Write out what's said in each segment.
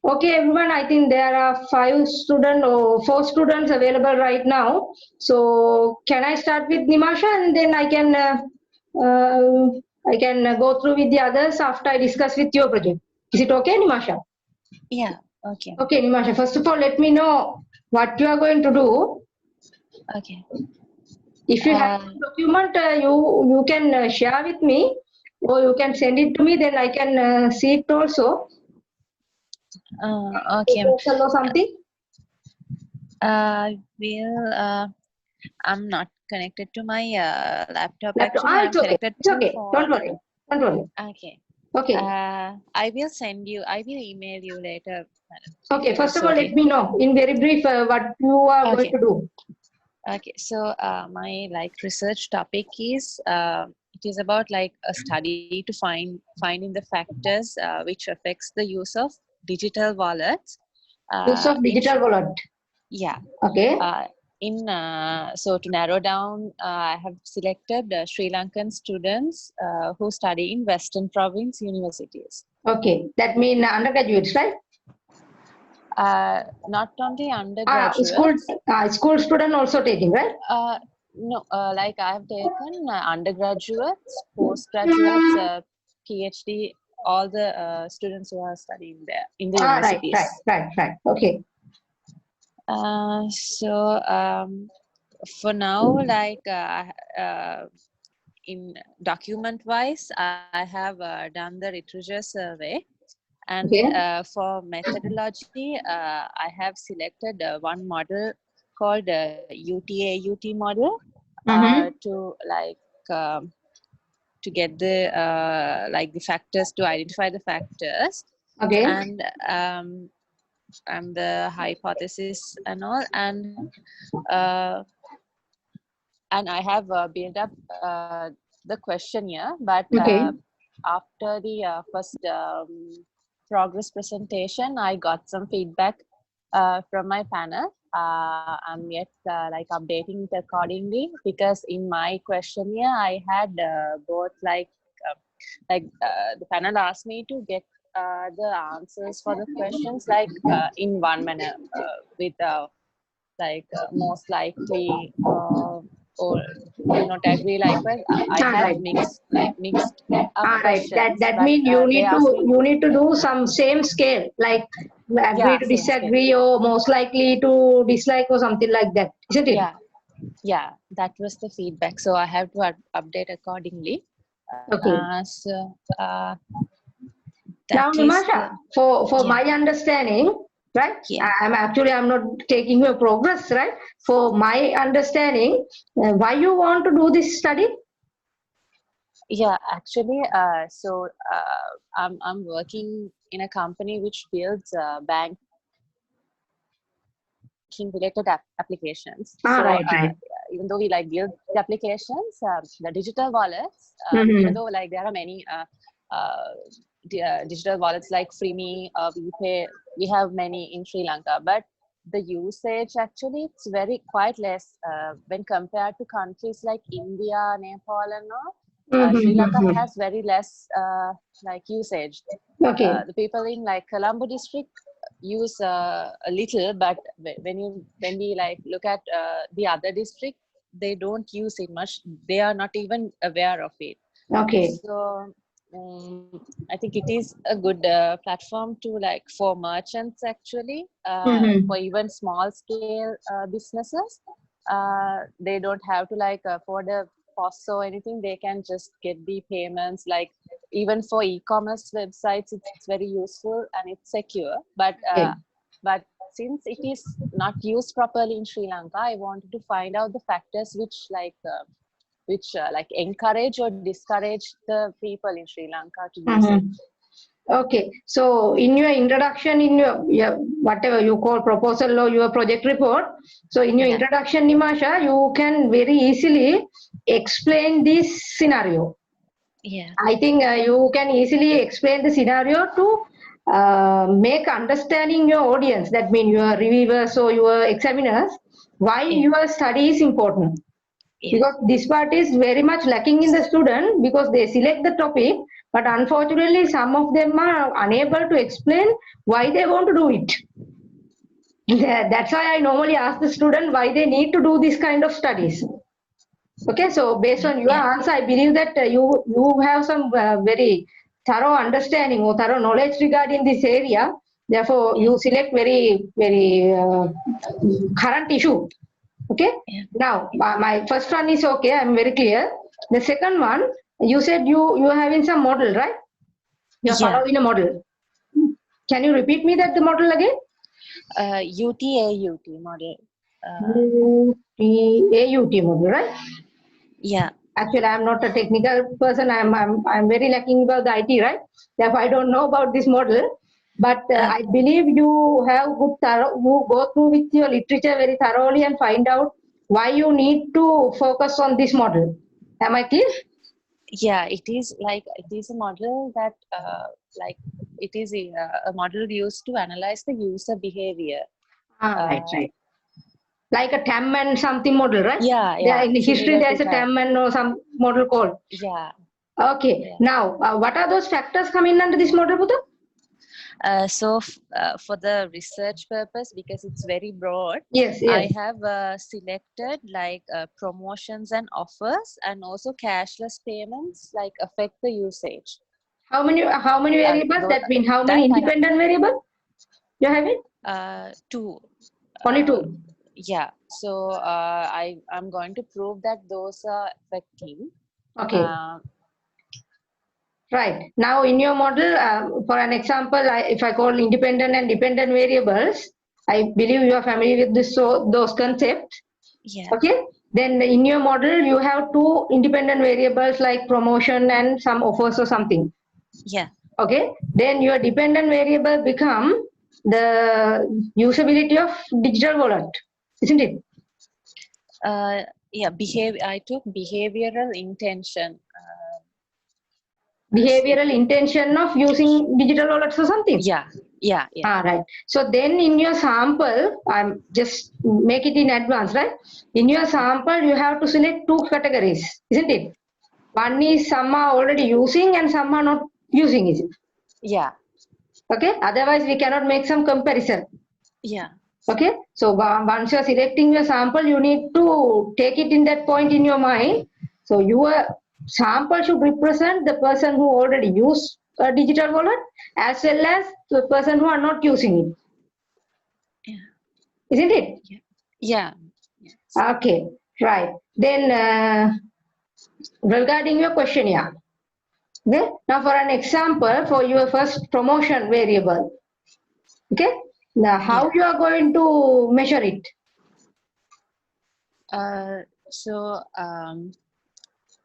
Okay, everyone, I think there are 4 students available right now. So can I start with Nimasha and then I can go through with the others after I discuss with your project. Is it okay, Nimasha? Yeah, okay. Okay, Nimasha, first of all, let me know what you are going to do. Okay. If you have a document, you can share with me or you can send it to me, then I can see it also. Okay. Proposal or something. I'm not connected to my laptop. Laptop. Actually, I'm It's okay. connected It's to okay. Don't phone. worry. Don't worry. Okay. Okay. I will email you later. Okay. First of all, okay. let me know in very brief what you are going to do. Okay. So my research topic is it is about a study to finding the factors which affects the use of digital wallets. Use of digital wallet. Yeah. Okay. So to narrow down, I have selected Sri Lankan students who study in Western Province universities. Okay, that means undergraduates, right? Not only undergraduates. School student also taking, right? No, I have taken undergraduates, postgraduates, PhD, all the students who are studying there in the universities. Right. Okay. For now, in document wise, I have done the literature survey, and for methodology, I have selected one model called UTAUT model to get the the factors, to identify the factors. Okay. And the hypothesis and all, and I have built up the questionnaire, but after the first progress presentation, I got some feedback from my panel. I'm yet updating it accordingly, because in my questionnaire I had both the panel asked me to get the answers for the questions in one manner, with most likely or do not agree likewise. I had mixed up questions. That means you need to do some same scale, like agree to disagree or most likely to dislike or something like that, isn't it? Yeah, that was the feedback. So I have to update accordingly. Okay. Now, Nimasha, for my understanding, right? I'm not taking your progress, right? For my understanding, why you want to do this study? Yeah, actually, I'm working in a company which builds banking related applications. Even though we build the applications, the digital wallets, even though there are many digital wallets like Freeme, WePay, we have many in Sri Lanka, but the usage actually it's quite less when compared to countries like India, Nepal, and all. Sri Lanka has very less usage. The people in Colombo district use a little, but when we look at the other district, they don't use it much. They are not even aware of it. Okay. So I think it is a good platform to for merchants actually, for even small scale businesses. They don't have to afford a POS or anything. They can just get the payments. Even for e-commerce websites, it's very useful and it's secure. But since it is not used properly in Sri Lanka, I wanted to find out the factors which encourage or discourage the people in Sri Lanka to use it. Okay, so in your introduction, in your whatever you call proposal or your project report, so in your introduction, Nimasha, you can very easily explain this scenario. Yeah, I think you can easily explain the scenario to make understanding your audience. That means your reviewers or your examiners why your study is important. Because this part is very much lacking in the student, because they select the topic but unfortunately some of them are unable to explain why they want to do it. That's why I normally ask the student why they need to do this kind of studies. Okay, so based on your answer, I believe that you have some very thorough understanding or thorough knowledge regarding this area. Therefore, you select very current issue. Okay. Now, my first one is okay. I'm very clear. The second one, you said you are having some model, right? You're following a model. Can you repeat me that the model again? UTAUT model. UTAUT model, right? Yeah. Actually, I'm not a technical person. I'm very lacking about the IT, right? Therefore, I don't know about this model. But I believe you have good you go through with your literature very thoroughly and find out why you need to focus on this model. Am I clear? Yeah, it is a model that it is a model used to analyze the user behavior. Right. Like a TAM and something model, right? Yeah. In the history, there's a TAM and or some model called. Yeah. Okay. Yeah. Now, what are those factors coming under this model, Buddha? For the research purpose, because it's very broad, yes. I have selected promotions and offers, and also cashless payments affect the usage. How many variables? That means how many independent variables you have it? 2. Only 2. Yeah. So I'm going to prove that those are affecting. Okay. Right. Now in your model, for an example, if I call independent and dependent variables, I believe you are familiar with this, so those concepts. Yeah. Okay. Then in your model, you have 2 independent variables like promotion and some offers or something. Yeah. Okay. Then your dependent variable become the usability of digital wallet, isn't it? Yeah. I took behavioral intention. Behavioral intention of using digital wallets or something. Yeah. Right. So then in your sample, I'm just make it in advance, right? In your sample, you have to select 2 categories, isn't it? One is some are already using and some are not using, is it? Yeah. Okay. Otherwise, we cannot make some comparison. Yeah. Okay. So once you are selecting your sample, you need to take it in that point in your mind. So your sample should represent the person who already use a digital wallet as well as the person who are not using it. Yeah. Isn't it? Yeah. Okay. Right. Then regarding your questionnaire. Okay. Now for an example, for your first promotion variable. Okay. Now how you are going to measure it?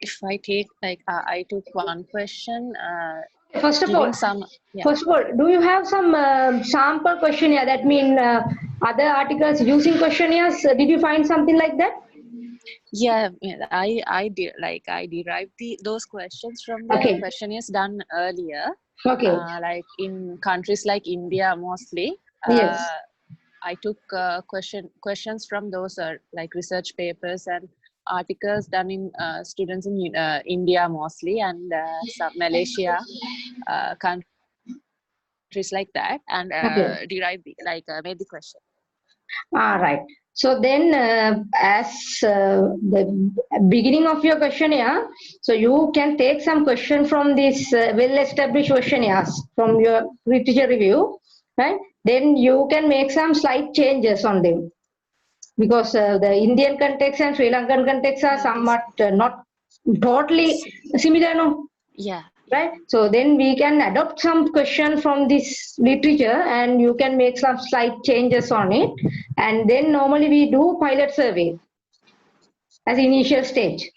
If I take I took one question. First of all, do you have some sample questionnaire? That means other articles using questionnaires. Did you find something like that? Yeah, I derived those questions from the questionnaires done earlier. Okay. Like in countries like India mostly. Yes. I took questions from those research papers and articles done in students in India mostly, and some Malaysia countries like that, and derived made the question. Right. So then as the beginning of your questionnaire, so you can take some question from these well-established questionnaires from your literature review, right? Then you can make some slight changes on them, because the Indian context and Sri Lankan context are somewhat not totally similar, no? Yeah. Right. So then we can adopt some question from this literature and you can make some slight changes on it. And then normally we do pilot survey as initial stage.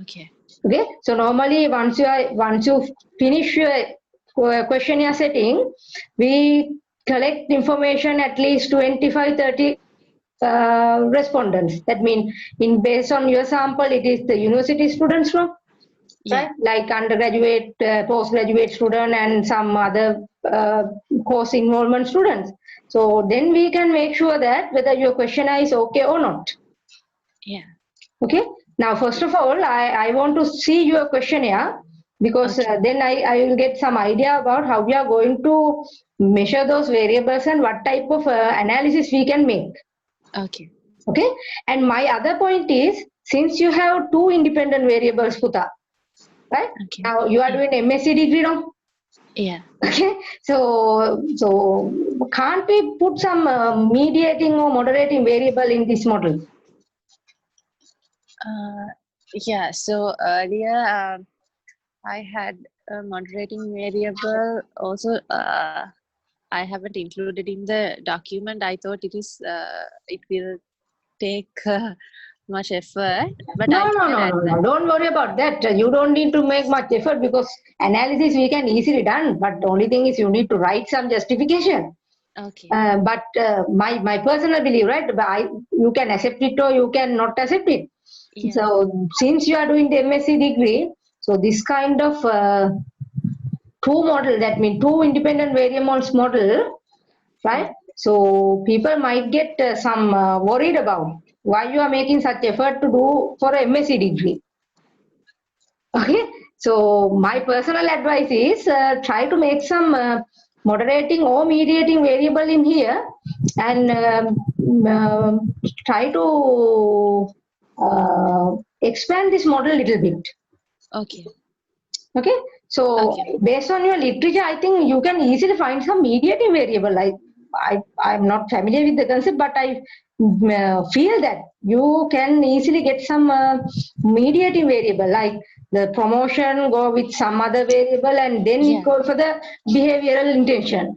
Okay. Okay. So normally once you finish your questionnaire setting, we collect information at least 25-30 respondents. That means based on your sample, it is the university students from. Right? Like undergraduate, postgraduate student and some other course involvement students. So then we can make sure that whether your questionnaire is okay or not. Yeah. Okay. Now, first of all, I want to see your questionnaire. because Okay. then I will get some idea about how we are going to measure those variables and what type of analysis we can make. Okay. Okay. And my other point is, since you have two independent variables, Puta, right? Okay. Now you are doing MSc degree now. Yeah. Okay. So can't we put some mediating or moderating variable in this model? Yeah. So earlier, I had a moderating variable. Also, I haven't included in the document. I thought it will take much effort, but No, I no, can no, add no, that. no. Don't worry about that. You don't need to make much effort because analysis we can easily done. But the only thing is you need to write some justification. Okay. But my personal belief, right? You can accept it or you can not accept it. Yeah. So since you are doing the MSc degree, so this kind of two model, that means two independent variables model, right? So people might get some worried about why you are making such effort to do for a MSc degree. Okay, so my personal advice is try to make some moderating or mediating variable in here and try to expand this model a little bit. Okay. Okay, so Okay. based on your literature, I think you can easily find some mediating variable. I'm not familiar with the concept, but I feel that you can easily get some mediating variable, like the promotion go with some other variable, and then it Yeah. goes for the behavioral intention.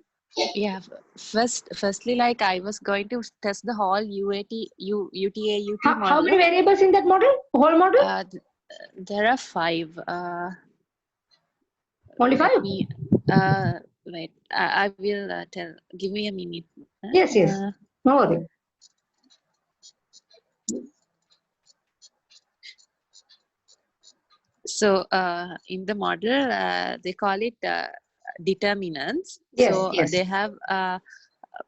Yeah. Firstly, like I was going to test the whole UTA UT How many model. variables in that model? Whole model? There are 5. Only Let 5? me wait. I will tell. Give me a minute. Yes, yes. Uh, No worry. so in the model, they call it determinants. Yes, So yes. they have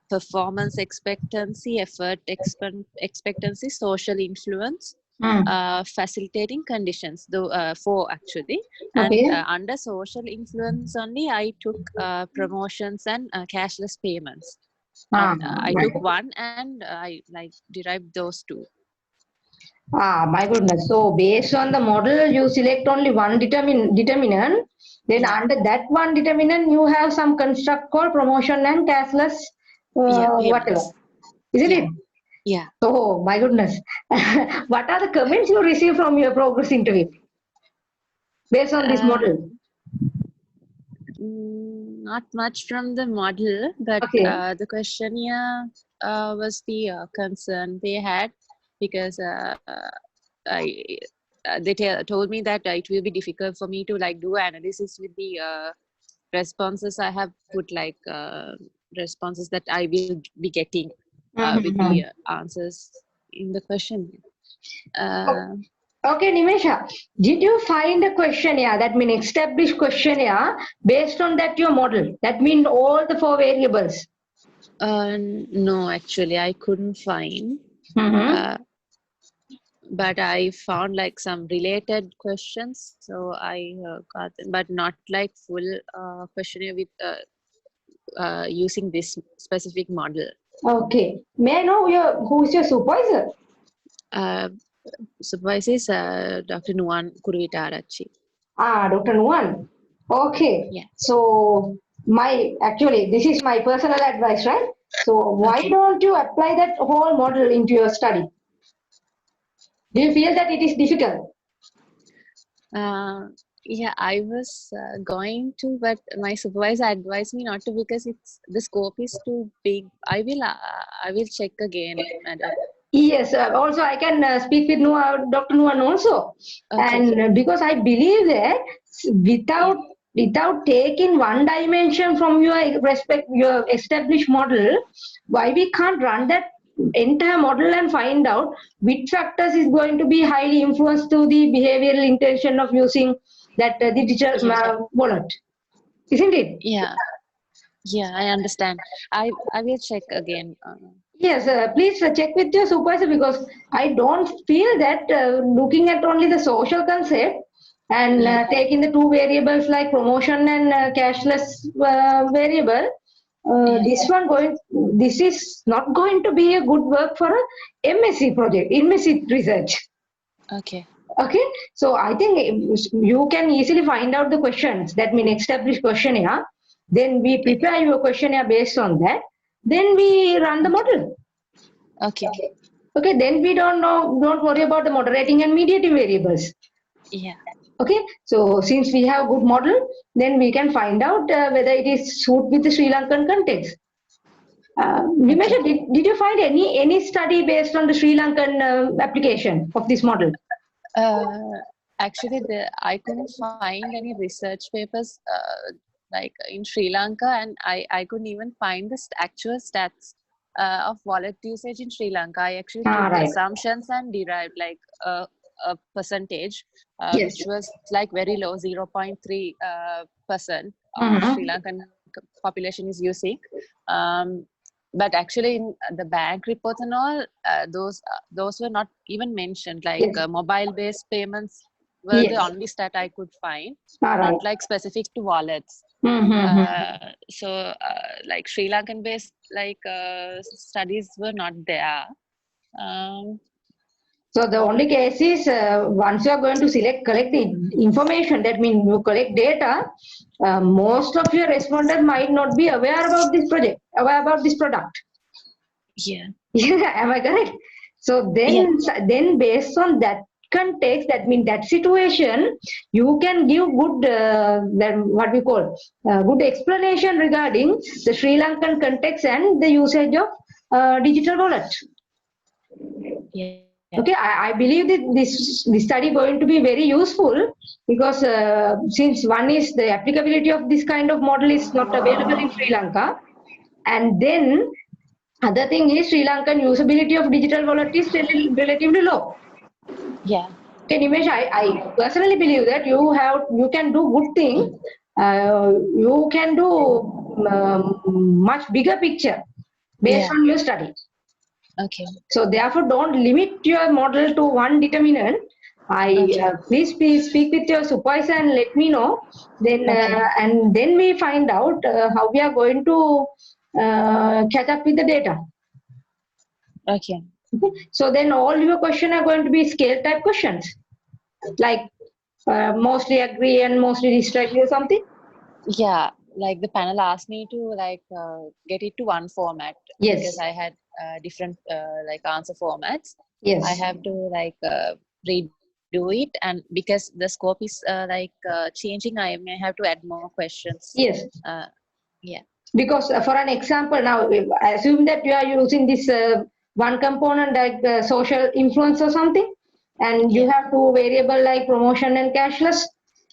performance expectancy, effort expectancy, social influence, facilitating conditions. Though 4 actually, Okay. and under social influence only, I took promotions and cashless payments. I Right. took 1 and I like derived those 2. My goodness. So based on the model, you select only one determinant. Then Yeah. under that one determinant, you have some construct called promotion and cashless, Yeah, whatever. payments. Isn't Yeah. it? Yeah. Oh my goodness. What are the comments you receive from your progress interview based on this Uh, model? Not much from the model, but Okay. the questionnaire was the concern they had, because I they told me that it will be difficult for me to like do analysis with the responses I have put, like responses that I will be getting with the answers in the question. Okay, Nimesha, did you find a questionnaire, that means established questionnaire, based on that your model? That means all the 4 variables. No, actually, I couldn't find. But I found like some related questions, so I got them, but not like full questionnaire with using this specific model. Okay. May I know who is your supervisor? Supervisor is Dr. Nuwan Kurvitarachi. Dr. Nuwan. Okay. Yeah. So actually, this is my personal advice, right? So why Okay. don't you apply that whole model into your study? Do you feel that it is difficult? Yeah, I was going to, but my supervisor advised me not to, because the scope is too big. I will check again, madam. Yes, also I can speak with Dr. Nuwan also. Okay. And because I believe that without taking one dimension from your established model, why we can't run that entire model and find out which factors is going to be highly influenced to the behavioral intention of using that digital wallet, isn't it? Yeah, I understand. I will check again. Yes, please check with your supervisor, because I don't feel that looking at only the social concept, and taking the two variables like promotion and cashless variable, this this is not going to be a good work for a MSc project, MSc research. Okay. Okay, so I think you can easily find out the questions. That means establish questionnaire. Then we prepare your questionnaire based on that. Then we run the model. Okay. Okay, then we don't worry about the moderating and mediating variables. Yeah. Okay, so since we have good model, then we can find out whether it is suit with the Sri Lankan context. Nimesha, did you find any study based on the Sri Lankan application of this model? Actually, I couldn't find any research papers like in Sri Lanka, and I couldn't even find the actual stats of wallet usage in Sri Lanka. I actually took the assumptions and derived like a percentage, which was like very low, 0.3% of Sri Lankan population is using. But actually, in the bank reports and all, those were not even mentioned. Like mobile-based payments were the only stat I could find, not like specific to wallets. So, like Sri Lankan-based like studies were not there. So the only case is once you are going to collect the information, that means you collect data, most of your respondents might not be aware about this project, aware about this product. Yeah. Am I correct? So then based on that context, that means that situation, you can give good, what we call, good explanation regarding the Sri Lankan context and the usage of digital wallet. Yeah. Okay, I believe that this study going to be very useful because since one is the applicability of this kind of model is not available in Sri Lanka, and then other thing is Sri Lankan usability of digital wallet is relatively low. Yeah. Okay, Nimesh, I personally believe that you can do good thing. You can do much bigger picture based on your study. Okay. So therefore, don't limit your model to one determinant. Please speak with your supervisor and let me know. Then and then we find out how we are going to catch up with the data. Okay. So then all your questions are going to be scale type questions, like mostly agree and mostly disagree or something. Yeah, like the panel asked me to like get it to one format. Yes. Because I had different like answer formats. Yes. I have to like redo it, and because the scope is like changing, I may have to add more questions. Yes. Yeah. Because for an example, now assume that you are using this one component like social influence or something, and you have two variable like promotion and cashless.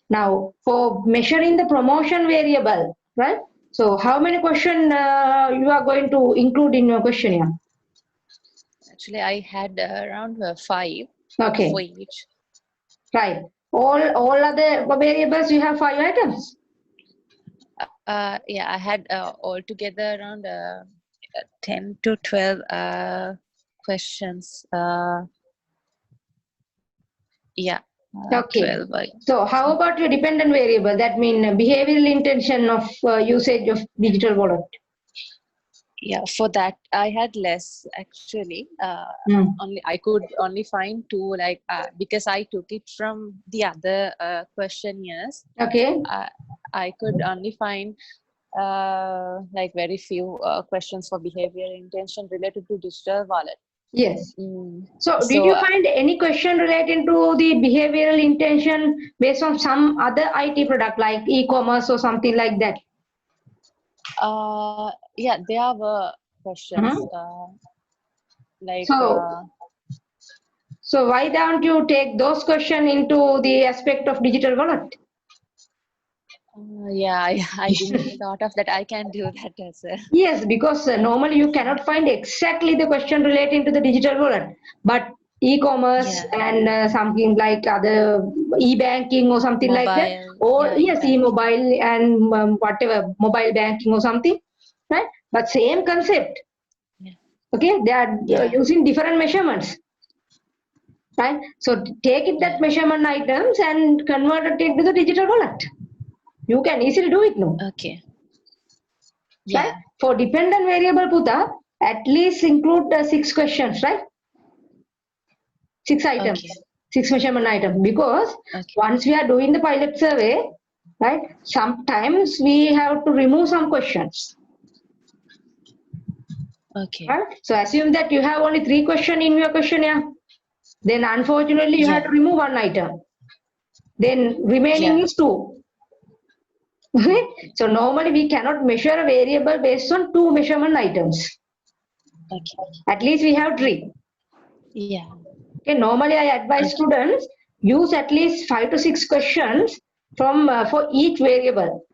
Now for measuring the promotion variable, right? So how many questions you are going to include in your questionnaire? Actually, I had around 5 for each. Right. All other variables you have 5 items. Yeah, I had altogether around 10 to 12 questions. Yeah. Okay. 12. So how about your dependent variable? That means behavioral intention of usage of digital wallet. Yeah, for that I had less actually. Only I could only find 2, like because I took it from the other questionnaires. Okay. I could only find like very few questions for behavioral intention related to digital wallet. Yes. So did you find any question relating to the behavioral intention based on some other IT product like e-commerce or something like that? Yeah, there were questions. Like so why don't you take those questions into the aspect of digital wallet? Yeah, I didn't thought of that. I can do that as well. Yes, because normally you cannot find exactly the question relating to the digital wallet, but e-commerce and something like other e-banking or something mobile, like that, or yes, e-mobile and whatever mobile banking or something, right? But same concept. Okay, they are using different measurements. right? So take it that measurement items and convert it into the digital wallet. You can easily do it now, Okay. right? Yeah. For dependent variable Puta, at least include the 6 questions, right? 6 items, Okay. 6 measurement items, because Okay. once we are doing the pilot survey, right, sometimes we have to remove some questions, Okay. right? So assume that you have only 3 questions in your questionnaire, then unfortunately you have to Yeah. remove 1 item, then remaining Yeah. is 2. Okay? So normally we cannot measure a variable based on 2 measurement items. Okay. At least we have 3. Yeah. Okay, normally I advise Okay. students use at least 5 to 6 questions from for each variable.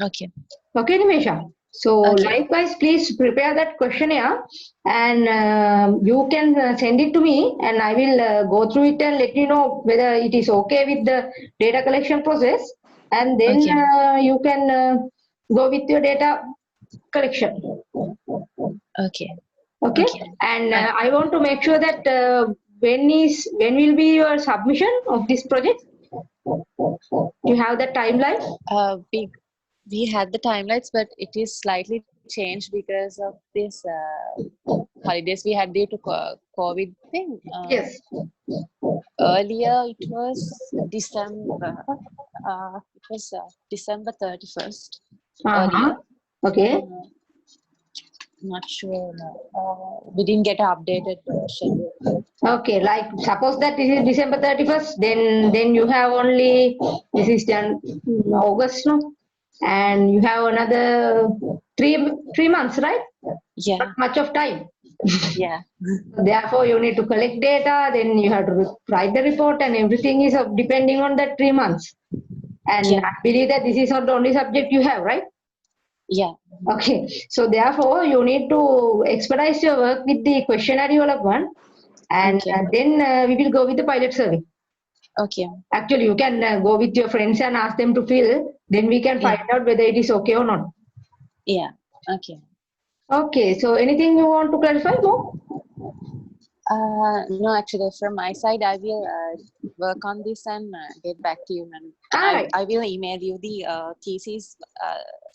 Okay. Okay, Nimesha. So Okay. likewise, please prepare that questionnaire and you can send it to me, and I will go through it and let you know whether it is okay with the data collection process, and then Okay. you can go with your data collection. Okay. Okay, Okay. and Okay. I want to make sure that when will be your submission of this project? You have the timeline? We had the timelines, but it is slightly changed because of this holidays we had due to COVID thing. Yes. Earlier it was December. It was December 31st Uh-huh. earlier. Okay. Uh, Not sure. We didn't get an updated schedule. Okay, like suppose that this is December 31st, then you have only, this is done August, no? And you have another three months, right? Not Yeah. much of time. Yeah. Therefore, you need to collect data, then you have to write the report, and everything is depending on that 3 months. And Yeah. I believe that this is not the only subject you have, right? Yeah. Okay, so therefore you need to expedite your work with the questionnaire development, and Okay. then we will go with the pilot survey. Okay. Actually, you can go with your friends and ask them to fill, then we can Yeah. find out whether it is okay or not. Yeah. Okay. Okay, so anything you want to clarify more? No, actually, from my side, I will work on this and get back to you, ma'am. And All right. I will email you the thesis,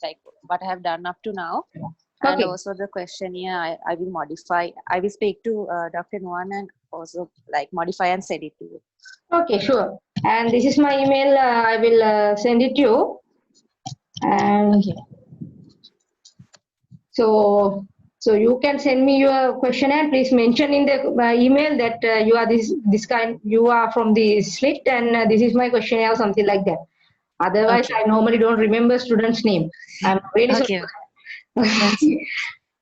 like what I have done up to now, and Okay. also the questionnaire. I will modify. I will speak to Dr. Nuan and also like modify and send it to you. Okay, sure. And this is my email. I will send it to you. And Okay. so you can send me your questionnaire. Please mention in the email that you are this kind. You are from the slit, and this is my questionnaire, or something like that. Otherwise, Okay. I normally don't remember students' name. I'm really sorry Okay. for that. That's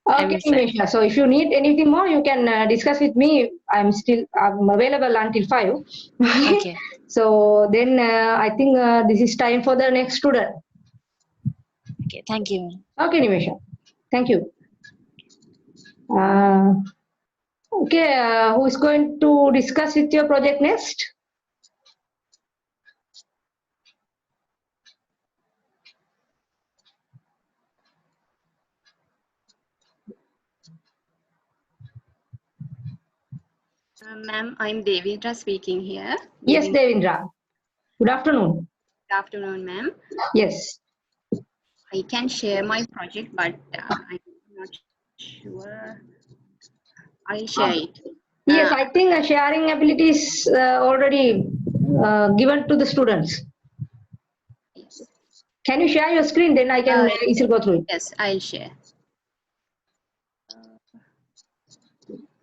I Okay, will send. Nimesha. So if you need anything more, you can discuss with me. I'm available until 5. Okay. So then I think this is time for the next student. Okay. Thank you. Okay, Nimesha. Thank you. Uh, okay, who is going to discuss with your project next? Ma'am, I'm Devendra speaking here. Yes, Devendra. Devendra. Good afternoon. Good afternoon, ma'am. Yes. I can share my project, but I'm not sure. I'll share it. Yes, Uh, I think sharing ability is already given to the students. yes, Can you share your screen? Then I can easily go through it. yes, I'll share.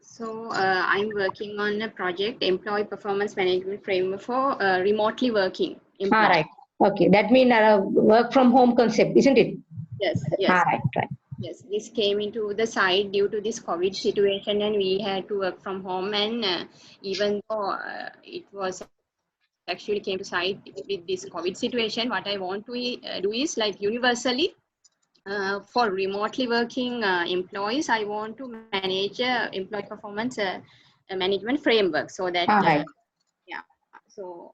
So I'm working on a project, Employee Performance Management Framework for remotely working All employees. right. Okay. That means work from home concept, isn't it? Yes, All yes. right. Right. Yes, this came into the site due to this COVID situation, and we had to work from home. And even though it was actually came to site with this COVID situation, what I want to do is like universally for remotely working employees, I want to manage employee performance management framework, so that All right. yeah. So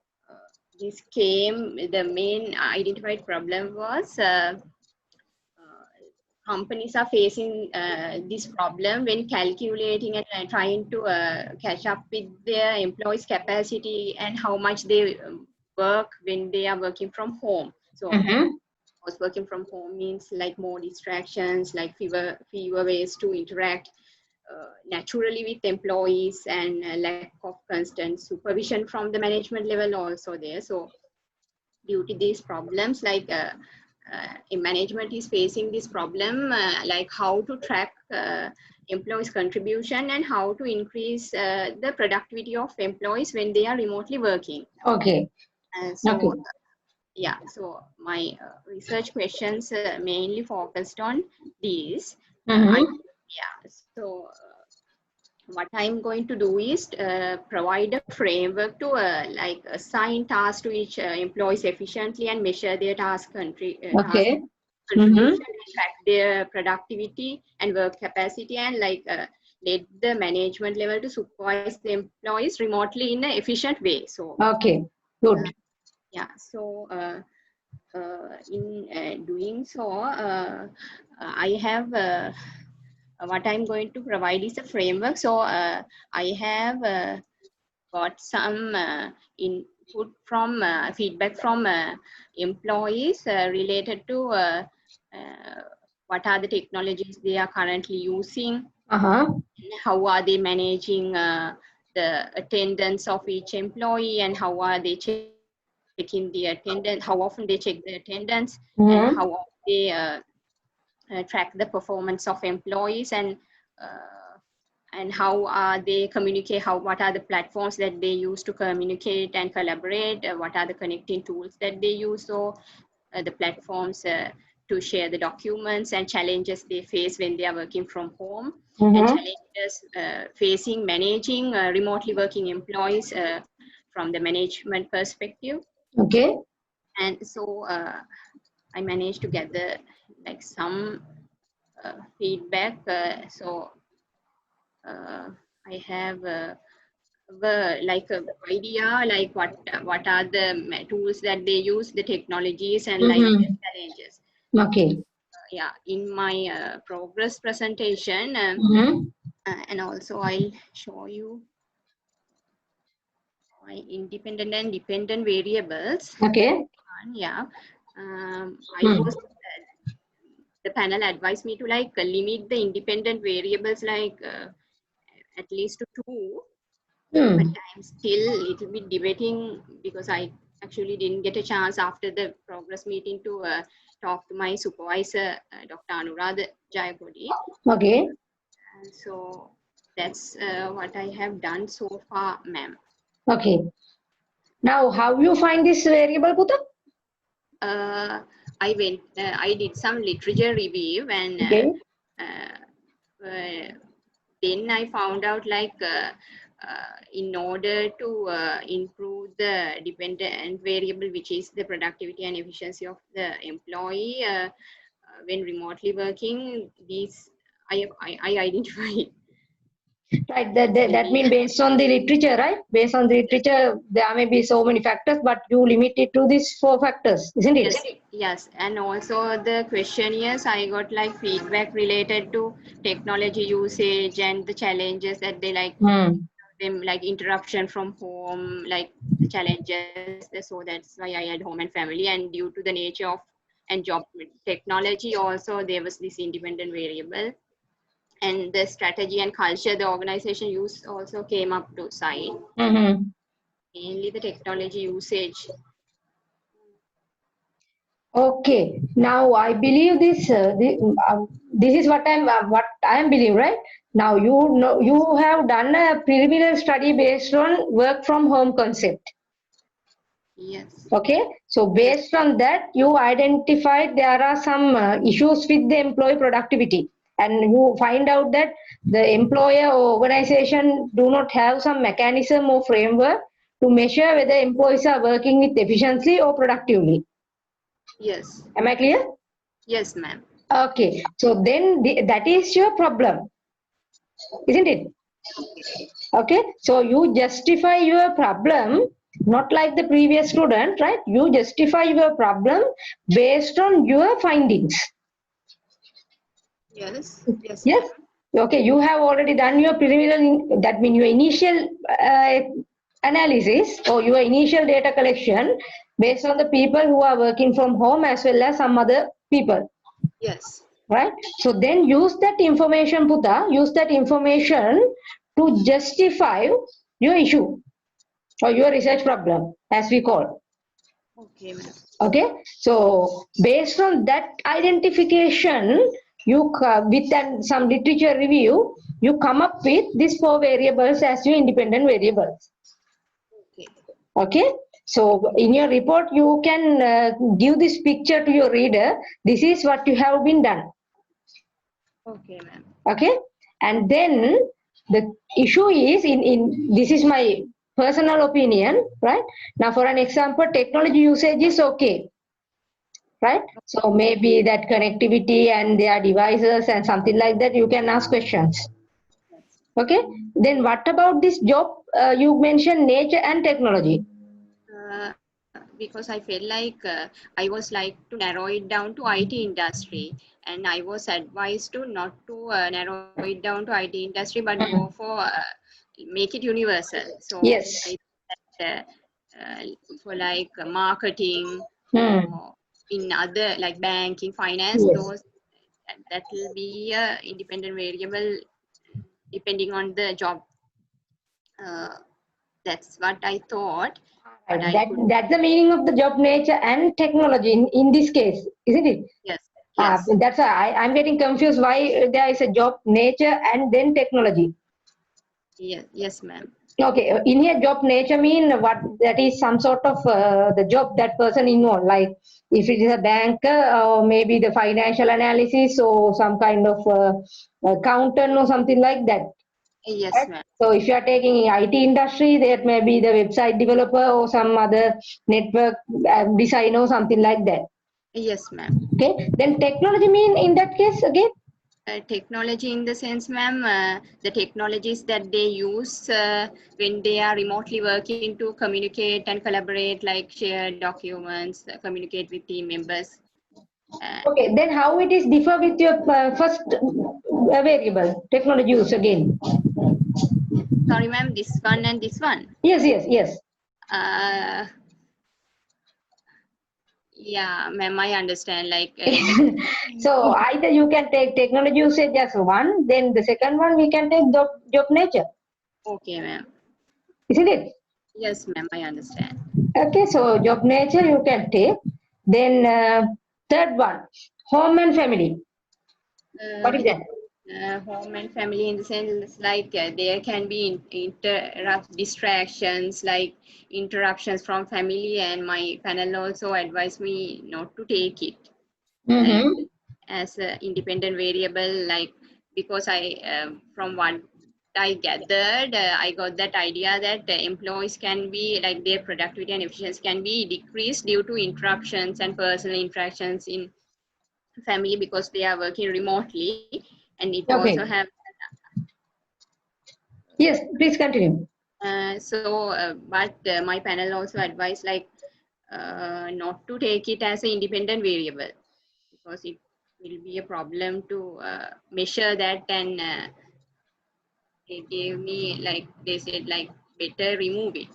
this came. The main identified problem was companies are facing this problem when calculating and trying to catch up with their employees' capacity and how much they work when they are working from home. So, of course, working from home means like more distractions, like fewer ways to interact naturally with employees, and lack of constant supervision from the management level also there. So, due to these problems, like management is facing this problem, like how to track employees' contribution and how to increase the productivity of employees when they are remotely working. Okay. So, yeah, so my research questions mainly focused on these. So what I'm going to do is provide a framework to like assign tasks to each employees efficiently and measure their task contribution, and track their productivity and work capacity, and like let the management level to supervise the employees remotely in an efficient way. So good. Yeah, so in doing so, I have what I'm going to provide is a framework. So I have got some input from feedback from employees related to what are the technologies they are currently using, how are they managing the attendance of each employee, and how are they checking the attendance, how often they check the attendance, and how often they track the performance of employees, and how are they communicate, what are the platforms that they use to communicate and collaborate, what are the connecting tools that they use, so the platforms to share the documents, and challenges they face when they are working from home, and challenges facing managing remotely working employees from the management perspective. And so I managed to gather like some feedback. So I have like an idea, like what are the tools that they use, the technologies, and like the challenges. Yeah, in my progress presentation, and also I'll show you my independent and dependent variables. Yeah. The panel advised me to like limit the independent variables like at least to 2. But I'm still a little bit debating because I actually didn't get a chance after the progress meeting to talk to my supervisor, Dr. Anuradha Jayapodi. And so that's what I have done so far, ma'am. Now, how you find this variable, Puta? I did some literature review, and then I found out like in order to improve the dependent variable, which is the productivity and efficiency of the employee when remotely working, these I identify. Right, that means based on the literature, right? Based on the literature, there may be so many factors, but you limit it to these 4 factors, isn't it? Yes, and also the questionnaires, I got like feedback related to technology usage and the challenges that they like, them like interruption from home, like the challenges. So that's why I had home and family, and due to the nature of and job technology also, there was this independent variable. And the strategy and culture the organization use also came up to side. Mainly the technology usage. Okay, now I believe this. This is what I am believing, right? Now you have done a preliminary study based on work from home concept. Yes. Okay, so based on that, you identified there are some issues with the employee productivity, and you find out that the employer or organization do not have some mechanism or framework to measure whether employees are working with efficiency or productively. Yes. Am I clear? Yes, ma'am. Okay, so then that is your problem, isn't it? Okay, so you justify your problem, not like the previous student, right? You justify your problem based on your findings. Yes. Yes. Yes. Okay, you have already done your preliminary, that means your initial analysis or your initial data collection based on the people who are working from home as well as some other people, Yes. right? So then use that information, Buddha, use that information to justify your issue or your research problem, as we call. Okay, ma'am. Okay, so based on that identification, with some literature review, you come up with these 4 variables as your independent variables. Okay. Okay, so in your report, you can give this picture to your reader. This is what you have been done. Okay, ma'am. Okay, and then the issue is in this is my personal opinion, right? Now, for an example, technology usage is okay, right? So maybe that connectivity and their devices and something like that, you can ask questions. Okay, then what about this job? You mentioned nature and technology. Because I felt like I was like to narrow it down to IT industry, and I was advised to not to narrow it down to IT industry, but go for make it universal. So Yes. I for like marketing Hmm. or in other like banking, finance, Yes. those that will be a independent variable depending on the job. Uh, that's what I thought, but Right. I could. That's the meaning of the job nature and technology in this case, isn't it? Yes. Yes. That's why I'm getting confused why there is a job nature and then technology. Yes, yes, ma'am. Okay, in here job nature mean what, that is some sort of the job that person involved, like if it is a banker or maybe the financial analysis or some kind of accountant or something like that. Yes, Right? ma'am. So if you are taking IT industry, there may be the website developer or some other network designer or something like that. Yes, ma'am. Okay, then technology mean in that case again. Technology in the sense, ma'am, the technologies that they use when they are remotely working to communicate and collaborate, like share documents, communicate with team members. Okay, then how it is differ with your first variable technology use again? Sorry, ma'am, this one and this one. Yes, yes, yes. Uh, yeah, ma'am, I understand. Like, So either you can take technology usage as one, then the second one we can take job nature, okay, ma'am. isn't it? Yes, ma'am, I understand. Okay, so job nature you can take. Then third one, home and family. What is that? Home and family in the sense like there can be distractions like interruptions from family, and my panel also advised me not to take it like Mm-hmm. as an independent variable, like because I from what I gathered, I got that idea that employees can be like their productivity and efficiency can be decreased due to interruptions and personal interactions in family because they are working remotely, and it also Okay. have Yes, please continue. but my panel also advised like not to take it as an independent variable because it will be a problem to measure that, and they gave me like they said like better remove it.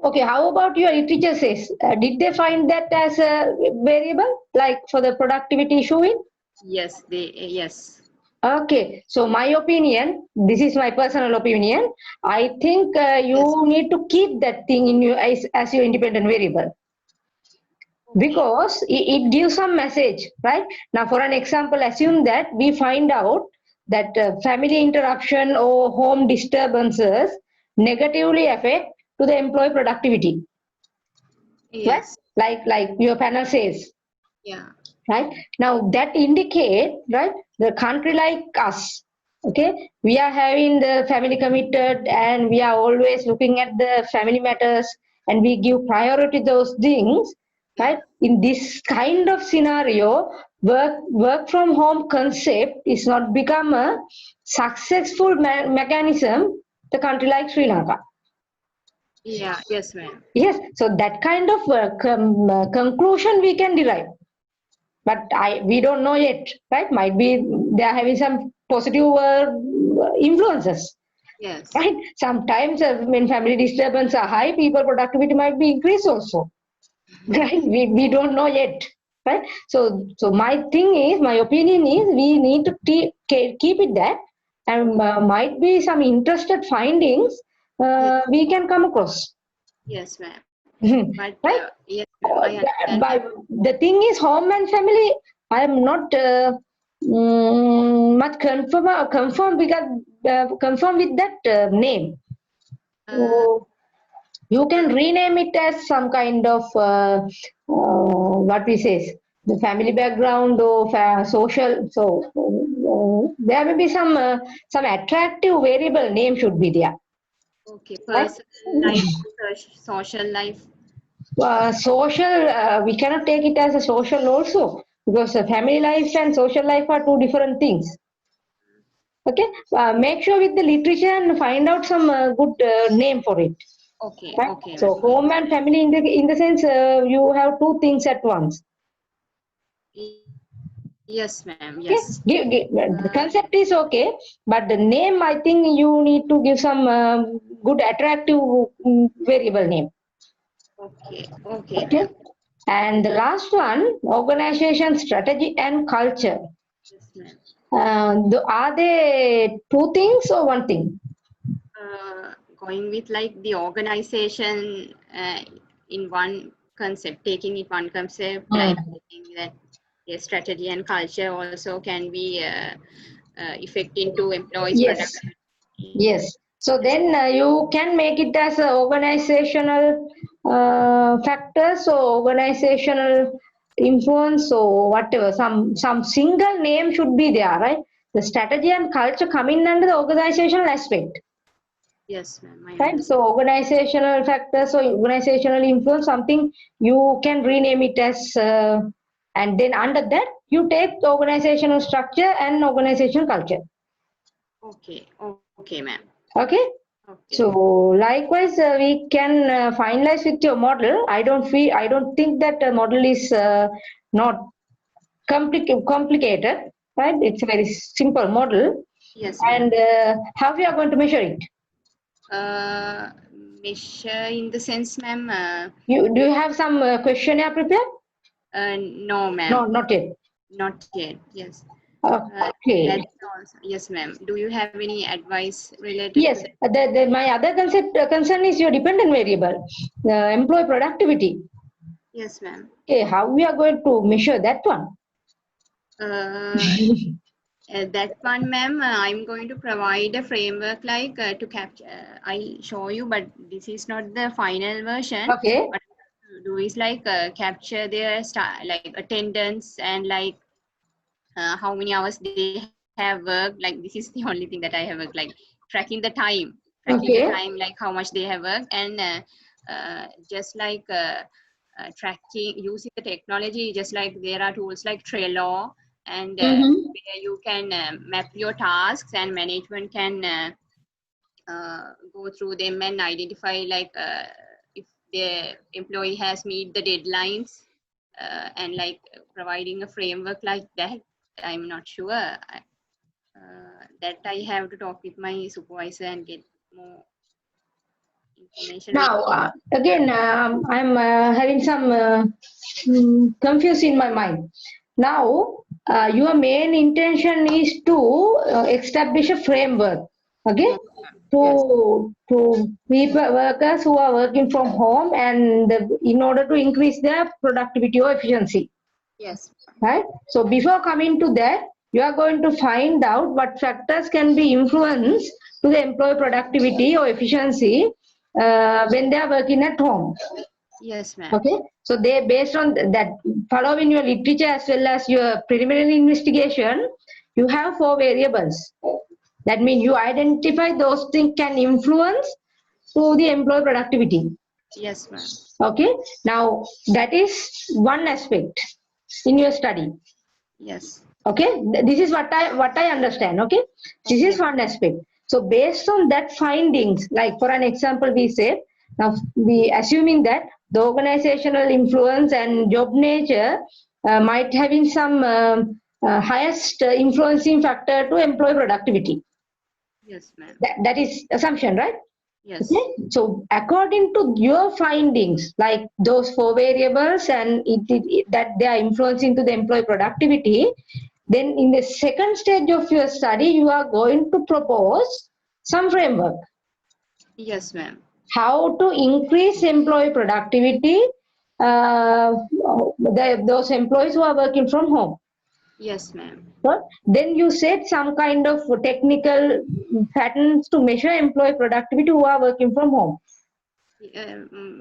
Okay, how about your literature says? Did they find that as a variable, like for the productivity issuing? Yes, they yes. Okay, so my opinion, this is my personal opinion. I think Yes. you need to keep that thing in your as your independent variable, Okay. because it gives some message, right? Now, for an example, assume that we find out that family interruption or home disturbances negatively affect to the employee productivity, right? Yes. Like your panel says, Yeah. right? Now that indicate, right, the country like us, okay, we are having the family committed and we are always looking at the family matters and we give priority to those things, Yeah. right? In this kind of scenario, work from home concept is not become a successful mechanism the country like Sri Lanka. Yeah. Yes, ma'am. Yes, so that kind of conclusion we can derive. but we don't know yet, right? Might be they are having some positive influences, Yes. right? Sometimes when family disturbance are high, people productivity might be increased also, right? We don't know yet, right? So my thing is, my opinion is, we need to keep it that, and might be some interested findings we can come across. Yes, ma'am. Mhm. But Right? yes, ma'am, I understand. But the thing is, home and family, I am not much confirm because confirm with that name. So you can rename it as some kind of what we say, the family background or social. So there may be some attractive variable name should be there. Okay, Right? personal life, social life. Social, we cannot take it as a social also, because family life and social life are two different things. Okay, make sure with the literature and find out some good name for it. Okay, Right? okay, So ma'am. home and family in the sense you have two things at once. Yes, ma'am. Okay, Yes. the concept is okay, but the name, I think you need to give some good attractive variable name. Okay, okay, Okay, ma'am. and the last one, organization strategy and culture. Yes, ma'am. Are they two things or one thing? Going with like the organization in one concept, taking it one concept, like Mm. I think that the strategy and culture also can be effect into employees' Yes, productivity. yes. So Yes, then you can make it as a organizational factors or organizational influence or whatever. Some single name should be there, right? The strategy and culture come in under the organizational aspect. yes, ma'am. I Right, so understand. organizational factors or organizational influence, something you can rename it as, and then under that you take the organizational structure and organizational culture. Okay, okay, ma'am. Okay, Okay. so likewise we can finalize with your model. I don't think that the model is not complicated, right? It's a very simple model, Yes, ma'am. and how we are going to measure it? Uh, Measure in the sense, ma'am. You do you have some questionnaire prepared? No, No, ma'am. not yet. Not yet. Yes. Okay. That's all. Yes, ma'am. Do you have any advice related to Yes. that? My other concern is your dependent variable, the employee productivity. Yes, ma'am. Okay, how we are going to measure that one? Uh, that one, ma'am, I'm going to provide a framework like to capture. I'll show you, but this is not the final version. Okay. What I do is like capture their like attendance and like how many hours they have worked. Like this is the only thing that I have worked. Like tracking the Okay. time, like how much they have worked, and just like tracking using the technology. Just like there are tools like Trello, and Mm-hmm. where you can map your tasks, and management can go through them and identify like if the employee has meet the deadlines, and like providing a framework like that. I'm not sure. That I have to talk with my supervisor and get more information on. Now, again, I'm having some confused in my mind. Now, your main intention is to establish a framework, okay, Yes, yes, to people workers who are working from home, and in order to increase their productivity or efficiency, yes, right? So before coming to that, you are going to find out what factors can be influenced to the employee productivity or efficiency when they are working at home. yes, ma'am. Okay, so they based on that, following your literature as well as your preliminary investigation, you have four variables. That means you identify those things can influence to the employee productivity. Yes, ma'am. Okay, now that is one aspect in your study. Yes. Okay, this is what I understand. Okay, this Okay, is one aspect. So based on that findings, like for an example, we say, now we assuming that the organizational influence and job nature might having some highest influencing factor to employee productivity. Yes, ma'am. That is assumption, right? Yes. Okay. So according to your findings, like those 4 variables and that they are influencing to the employee productivity, then in the second stage of your study, you are going to propose some framework. Yes, ma'am. How to increase employee productivity, those employees who are working from home. Yes, ma'am. So then you set some kind of technical patterns to measure employee productivity who are working from home.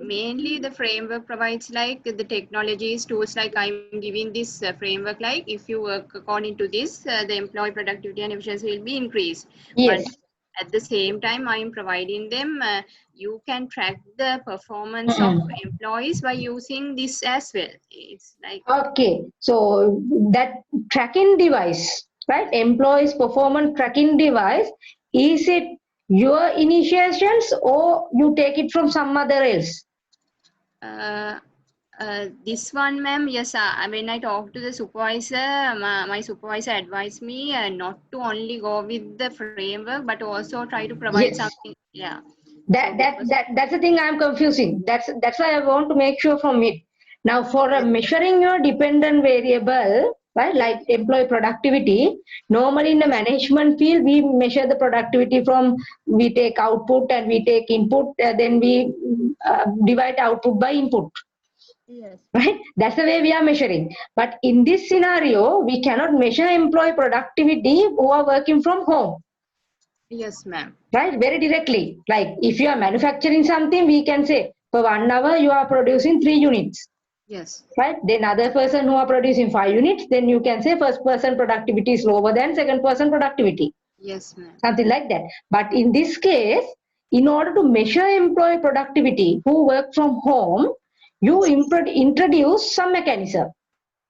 Mainly the framework provides like the technologies, tools, like I'm giving this framework, like if you work according to this, the employee productivity and efficiency will be increased. Yes. But at the same time, I'm providing them, you can track the performance of employees by using this as well. It's like, Okay, so that tracking device, right? Employees performance tracking device, is it your initiations or you take it from some other else? this one, ma'am, yes, when I talked to the supervisor, my supervisor advised me not to only go with the framework, but also try to provide Yes. something. Yeah. That's the thing I'm confusing. That's why I want to make sure from it. Now, for measuring your dependent variable, right, like employee productivity, normally in the management field, we measure the productivity from, we take output and we take input, then we divide output by input. Yes. Right? That's the way we are measuring. But in this scenario, we cannot measure employee productivity who are working from home. Yes, ma'am. Right? Very directly. Like if you are manufacturing something, we can say for 1 hour you are producing 3 units. Yes. Right? Then other person who are producing 5 units, then you can say first person productivity is lower than second person productivity. Yes, ma'am. Something like that. But in this case, in order to measure employee productivity who work from home, you introduce some mechanism.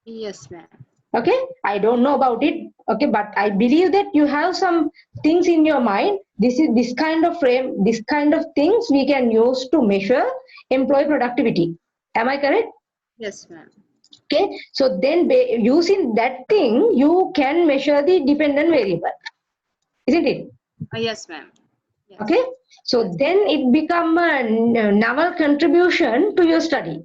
Yes, ma'am. Okay, I don't know about it. Okay, but I believe that you have some things in your mind. This kind of frame, this kind of things we can use to measure employee productivity. Am I correct? Yes, ma'am. Okay, so then using that thing, you can measure the dependent variable, isn't it? Yes, ma'am. Yes. Okay, so then it become a novel contribution to your study.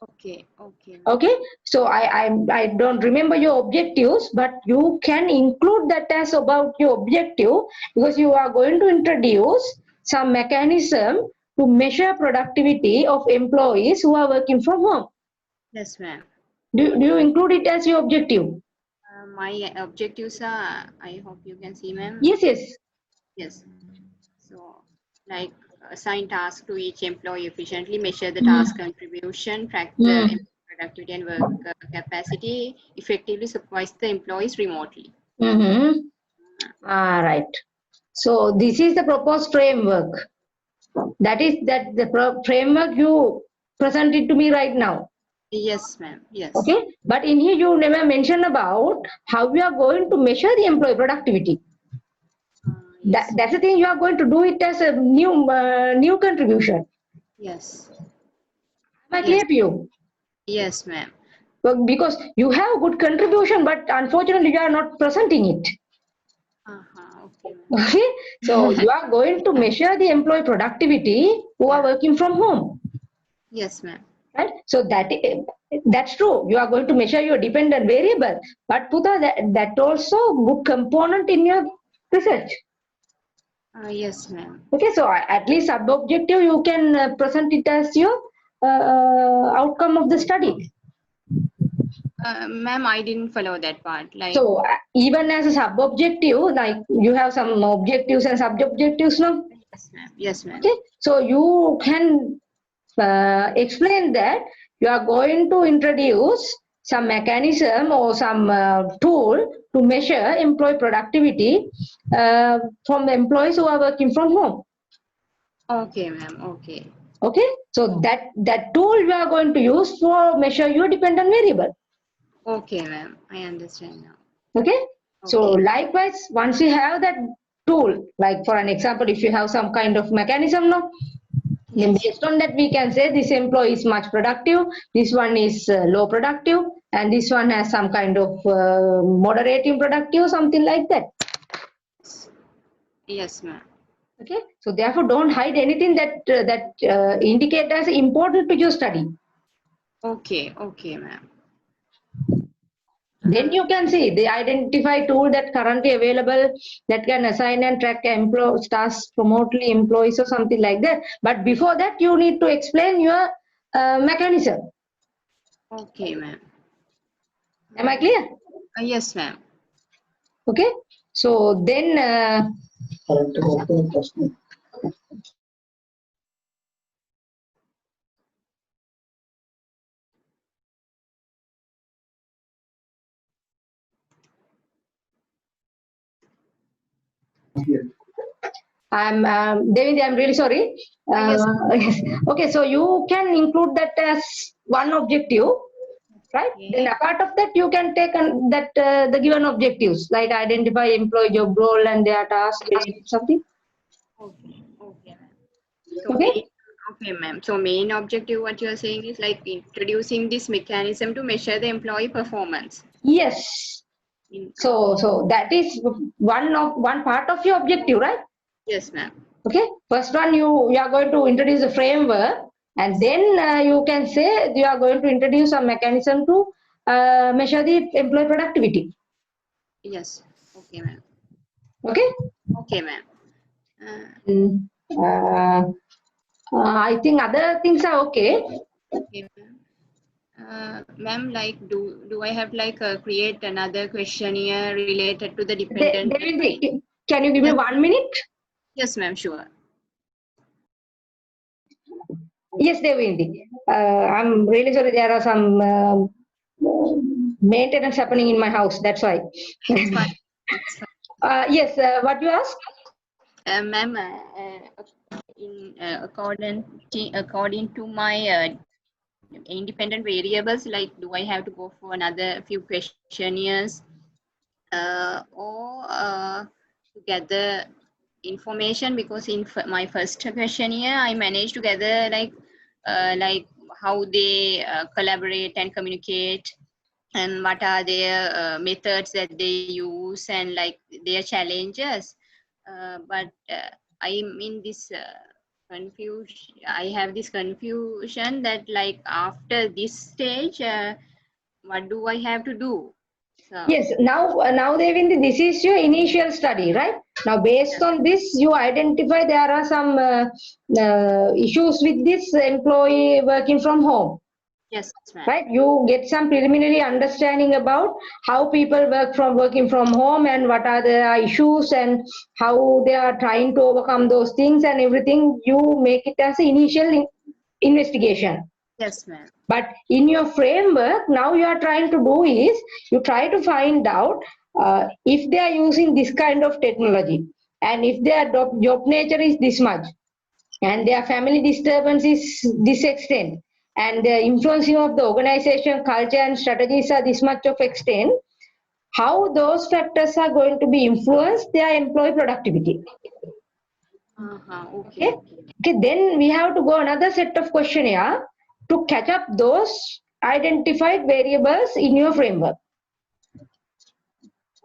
Okay. Okay. Okay, so I don't remember your objectives, but you can include that as about your objective, because you are going to introduce some mechanism to measure productivity of employees who are working from home. Yes, ma'am. Do you include it as your objective? My objectives are, I hope you can see, ma'am. Yes, yes. Yes. So, like assign tasks to each employee efficiently, measure the task contribution, track the productivity and work capacity, effectively supervise the employees remotely. All right. So this is the proposed framework. That is that the framework you presented to me right now. Yes, ma'am. Yes. Okay, but in here you never mention about how we are going to measure the employee productivity. Yes. That's the thing, you are going to do it as a new contribution. Yes. Am I Yes. clear to you? Yes, ma'am. Well, because you have a good contribution, but unfortunately you are not presenting it. Okay, ma'am. Okay, so you are going to measure the employee productivity who are working from home. Yes, ma'am. Right? So that's true. You are going to measure your dependent variable, but Putha, that also good component in your research. Yes, ma'am. Okay, so at least sub-objective you can present it as your outcome of the study. Ma'am, I didn't follow that part. Like, So even as a sub-objective, like you have some objectives and sub-objectives now. yes, ma'am. Yes, ma'am. Okay, so you can explain that you are going to introduce some mechanism or some tool to measure employee productivity from the employees who are working from home. Okay, ma'am. Okay. Okay, so that tool you are going to use for measure your dependent variable. Okay, ma'am. I understand now. Okay, so Okay. likewise, once you have that tool, like for an example, if you have some kind of mechanism now, Then Yes. based on that, we can say this employee is much productive, this one is low productive, and this one has some kind of moderating productive, something like that. Yes, ma'am. Okay, so therefore don't hide anything that indicate as important to your study. Okay, okay, ma'am. Then you can see the identify tool that currently available that can assign and track tasks remotely employees or something like that. But before that, you need to explain your mechanism. Okay, ma'am. Am I clear? Yes, ma'am. Okay. So then. Devindi, I'm really sorry. Yes. Yes. Okay, so you can include that as one objective, right? Okay. Then apart of that, you can take the given objectives like identify employee job role and their task, something. Okay, okay, ma'am. So Okay. okay, ma'am. So main objective, what you are saying is like introducing this mechanism to measure the employee performance. Yes. In, So that is one part of your objective, right? yes, ma'am. Okay. First one, you are going to introduce a framework, and then you can say you are going to introduce a mechanism to measure the employee productivity. Yes. Okay, ma'am. Okay. Okay, ma'am. Mm, uh, I think other things are okay. Okay, ma'am. Ma'am, like, do I have like create another questionnaire related to the dependent? Devindi, can you give me Yes, 1 minute? yes, ma'am. Sure. Yes, Devindi. I'm really sorry. There are some maintenance happening in my house. That's why. It's fine. It's fine. Yes. What you ask? Ma'am, according to my independent variables, like do I have to go for another few questionnaires or to gather information? Because in my first questionnaire I managed to gather like how they collaborate and communicate, and what are their methods that they use, and like their challenges. But I'm in this confusion. I have this confusion that like after this stage, what do I have to do? So Yes. Now, Devindi, this is your initial study, right? Now, based on this, you identify there are some issues with this employee working from home. yes, ma'am. Right, you get some preliminary understanding about how people working from home and what are the issues and how they are trying to overcome those things and everything. You make it as an initial investigation. Yes, ma'am. But in your framework, now you are trying to do is you try to find out if they are using this kind of technology, and if their job nature is this much, and their family disturbance is this extent, and the influencing of the organization culture and strategies are this much of extent, how those factors are going to be influenced their employee productivity. Okay, Okay. Okay, then we have to go another set of questionnaire to catch up those identified variables in your framework.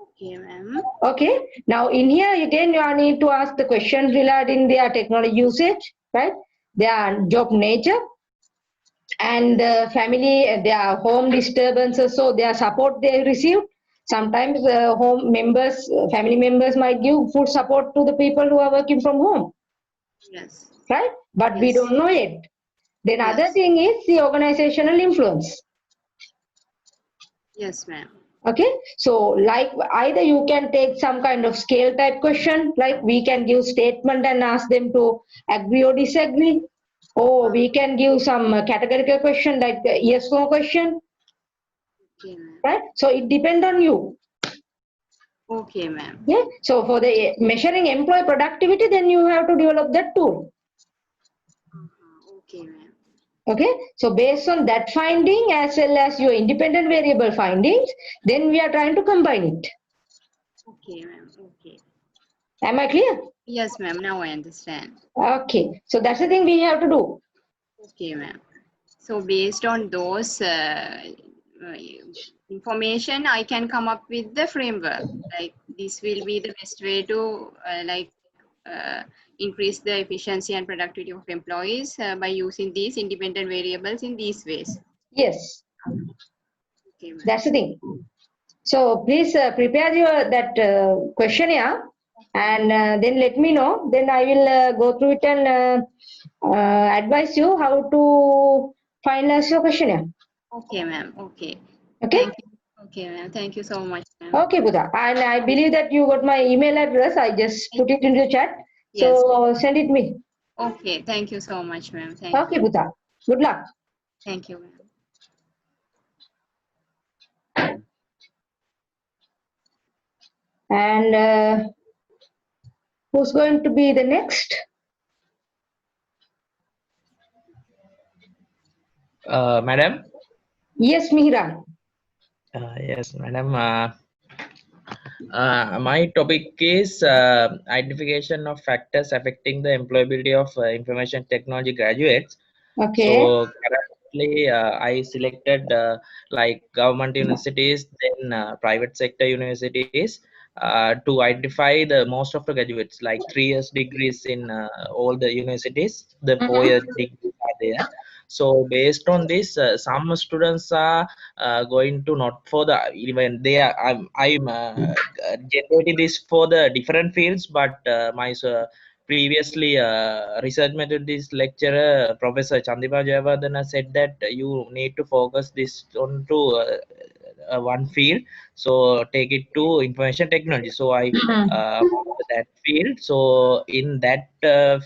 okay, ma'am. Okay, now in here again you need to ask the questions regarding their technology usage, right? Their job nature, and family, their home disturbances, so their support they receive. Sometimes home members, family members might give food support to the people who are working from home, Yes, right? But we yes, don't know it. Then other yes, thing is the organizational influence. yes, ma'am. Okay, so like either you can take some kind of scale type question, like we can give statement and ask them to agree or disagree, or we can give some categorical question like yes no question, Okay, ma'am. right? So it depends on you. Okay, ma'am. Yeah. So for the measuring employee productivity, then you have to develop that tool. Okay, ma'am. Okay. So based on that finding as well as your independent variable findings, then we are trying to combine it. Okay, ma'am. Okay. Am I clear? Yes, ma'am. Now I understand. Okay, so that's the thing we have to do. Okay, ma'am. So based on those information, I can come up with the framework. Like this will be the best way to uh, increase the efficiency and productivity of employees by using these independent variables in these ways. Yes, Okay, ma'am. that's the thing. So please prepare your that questionnaire and then let me know. Then I will go through it and advise you how to finalize your questionnaire. Okay, ma'am. Okay. Okay? Thank you. Okay, ma'am. Thank you so much, ma'am. Okay, Buddha. And I believe that you got my email address. I just put it into the chat. Yes. So send it me. Okay. Thank you so much, ma'am. Thank Okay, you. Buddha. Good luck. Thank you, ma'am. And who's going to be the next? Madam? Yes, Mihran. Yes, madam. My topic is identification of factors affecting the employability of information technology graduates. Okay. So currently, I selected like government universities, then private sector universities to identify the most of the graduates, like 3 years degrees in all the universities. The 4 year degrees are there. So based on this, some students are going to not for the even they are I'm generating this for the different fields, but my previously research methodist lecturer Professor Chandipa Jayawardena said that you need to focus this on to one field, so take it to information technology. So I followed that field. So in that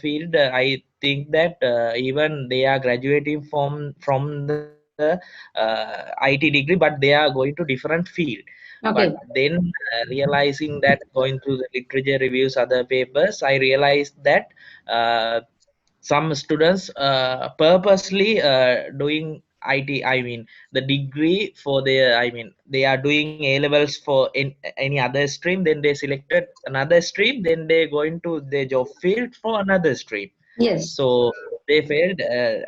field, I think that even they are graduating from the IT degree, but they are going to different field. But Okay. then realizing that going through the literature reviews, other papers, I realized that some students purposely doing IT. I mean, the degree for their. I mean, they are doing A levels for any other stream. Then they selected another stream. Then they going to their job field for another stream. Yes. So they failed.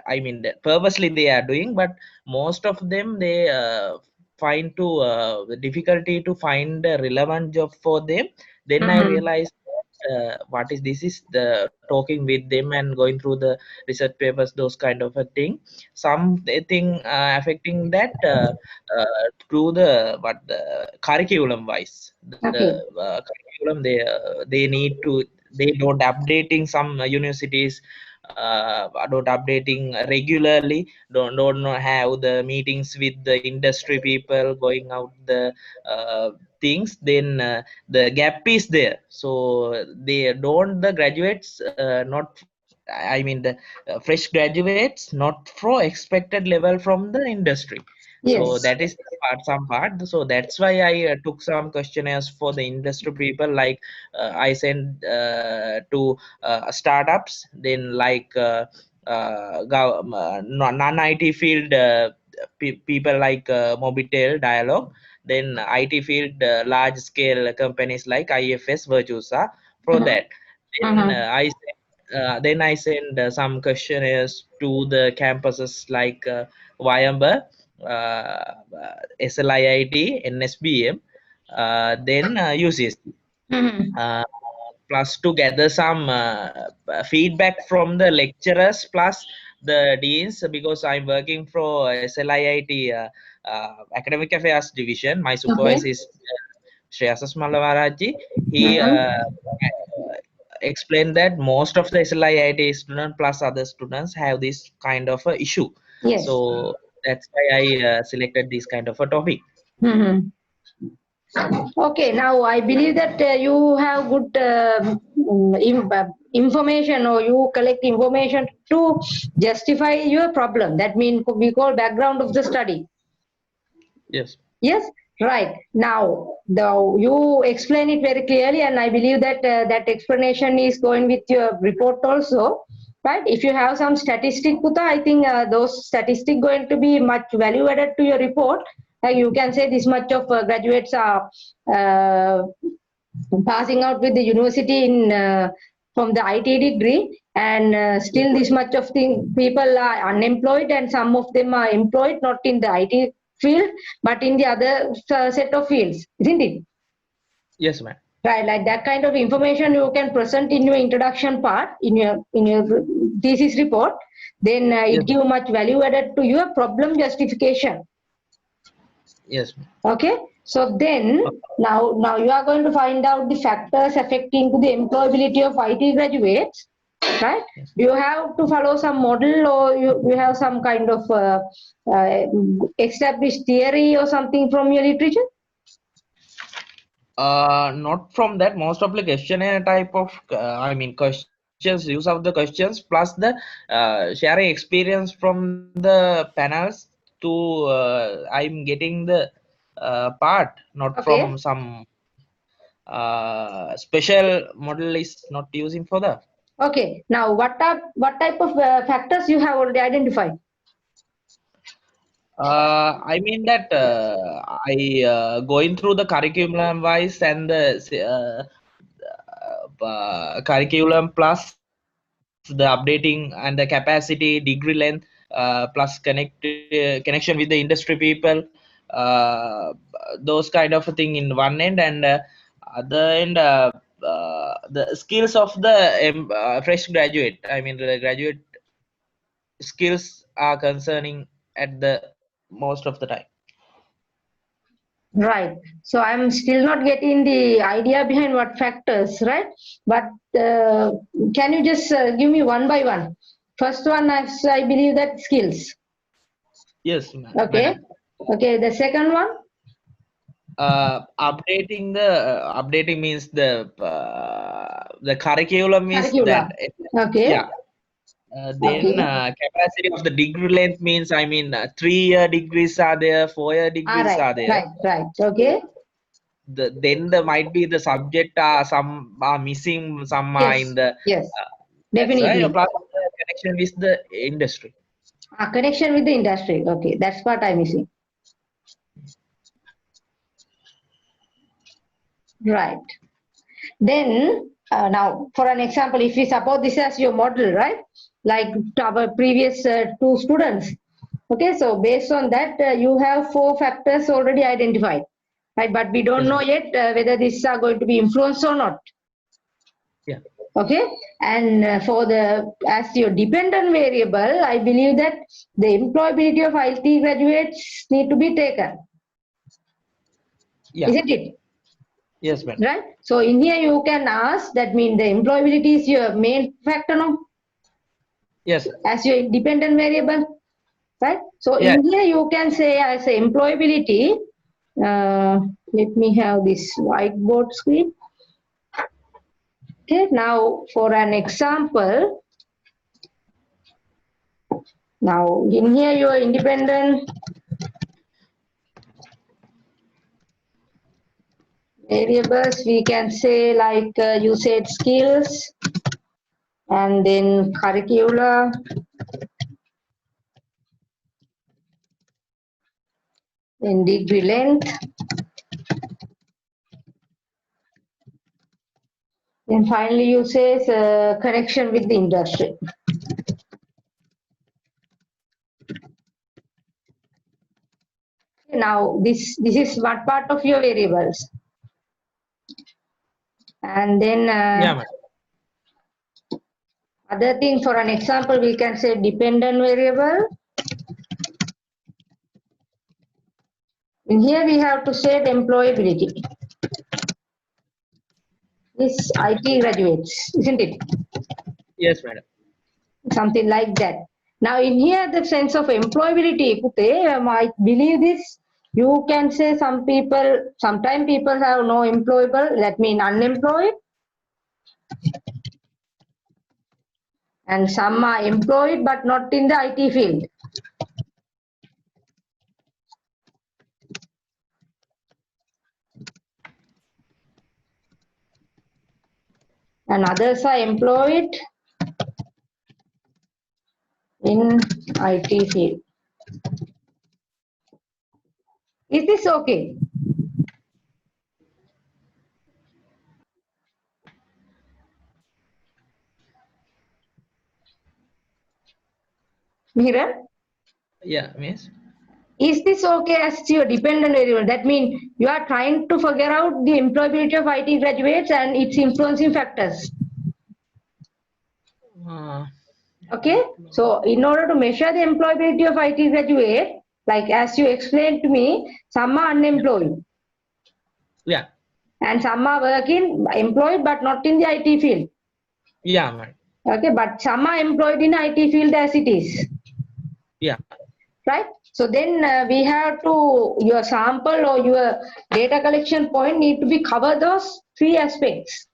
I mean, purposely they are doing, but most of them they find to the difficulty to find a relevant job for them. Then I realized what is this is the talking with them and going through the research papers, those kind of a thing. Some thing affecting that through the what the curriculum wise, the Okay. curriculum they need to, they don't updating some universities don't updating regularly, don't have the meetings with the industry people, going out the things. Then the gap is there, so they don't the graduates not, I mean the fresh graduates not for expected level from the industry. So Yes. that is the part, some part. So that's why I took some questionnaires for the industry people, like I sent to startups, then like non-IT field people like Mobitel, Dialog, then IT field large scale companies like IFS, Virtusa, for that. Then then I send some questionnaires to the campuses like Wayamba, SLIIT, NSBM, then UCSD. Uh, Plus to gather some feedback from the lecturers plus the deans, because I'm working for SLIIT Academic Affairs Division. My Okay. supervisor is Shreyasas Mallavaraji. He explained that most of the SLIIT students plus other students have this kind of a issue. Yes. So that's why I selected this kind of a topic. Okay, now I believe that you have good information, or you collect information to justify your problem. That means we call background of the study. Yes. Yes, right. Now, you explain it very clearly, and I believe that that explanation is going with your report also. Right? If you have some statistic, Puta, I think those statistics going to be much value added to your report. Like you can say this much of graduates are passing out with the university in from the IT degree, and still this much of people are unemployed, and some of them are employed not in the IT field but in the other set of fields, isn't it? Yes, ma'am. Right, like that kind of information you can present in your introduction part in your thesis report. Then Yes. it give much value added to your problem justification. Yes, ma'am. Okay, so then now you are going to find out the factors affecting to the employability of IT graduates, right? Yes. You have to follow some model, or you have some kind of established theory or something from your literature. Not from that. Most of the questionnaire type of, I mean, questions, use of the questions, plus the sharing experience from the panels to, I'm getting the part, not Okay. from some special model is not using for that. Okay, now what type of factors you have already identified? I mean that I going through the curriculum wise and the curriculum plus the updating and the capacity, degree length, plus connection with the industry people, those kind of a thing in one end, and other end, the skills of the fresh graduate. I mean, the graduate skills are concerning at the most of the time. Right. So I'm still not getting the idea behind what factors, right? But can you just give me one by one? First one, I believe that skills. Yes, Okay. madam. Okay. The second one. Updating means the curriculum is Curricula. that. Okay. Yeah. Then Okay. capacity of the degree length means, I mean, 3-year degrees are there, 4-year degrees Right. are there. Right. Okay. Then there might be the subject, some are missing, some are Yes. in the. Yes. That's right. Definitely. Plus the connection with the industry. Connection with the industry. Okay. That's what I'm missing. Right. Then now for an example, if we suppose this as your model, right? Like our previous two students. Okay, so based on that, you have 4 factors already identified, right? But we don't Yes, know ma'am. yet whether these are going to be influenced or not. Yeah. Okay, and for the as your dependent variable, I believe that the employability of IT graduates need to be taken. Yeah. Isn't it? Yes, ma'am. Right. So in here you can ask, that means the employability is your main factor, no? Yes. As your dependent variable, right? So Yeah. in here you can say as a employability. Let me have this whiteboard screen. Okay, now for an example, now in here your independent variables, we can say like you said skills, and then curricula, then degree length, then finally you say connection with the industry. Now this is what part of your variables, and then Yeah, ma'am. other thing, for an example, we can say dependent variable. In here we have to set employability. This IT graduates, isn't it? Yes, madam. Something like that. Now in here the sense of employability, Pute, I believe this. You can say some people, sometimes people have no employable, that means unemployed. And some are employed but not in the IT field. And others are employed in IT field. Is this okay? Mihran, Yeah, miss. is this okay as your dependent variable? That means you are trying to figure out the employability of IT graduates and its influencing factors. Uh, Okay, so in order to measure the employability of IT graduate, like as you explained to me, some are unemployed yeah, and some are working employed but not in the IT field. yeah, madam. Okay, but some are employed in IT field as it is, Yeah, right? So then we have to, your sample or your data collection point need to be cover those three aspects.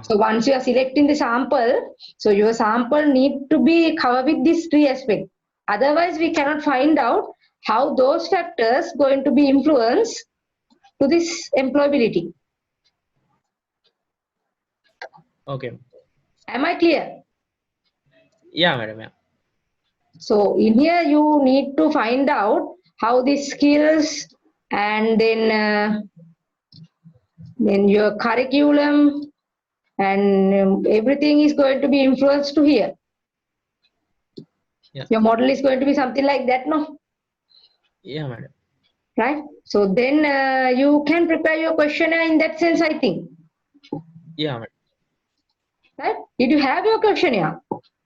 So once you are selecting the sample, so your sample need to be covered with these three aspects. Otherwise, we cannot find out how those factors going to be influenced to this employability. okay. Am I clear? Yeah, madam. Yeah, So in here, you need to find out how the skills and then your curriculum and everything is going to be influenced to here. yeah, Your model is going to be something like that, no? yeah, madam. Right? So then you can prepare your questionnaire in that sense, I think. Yeah, madam. Right? Did you have your questionnaire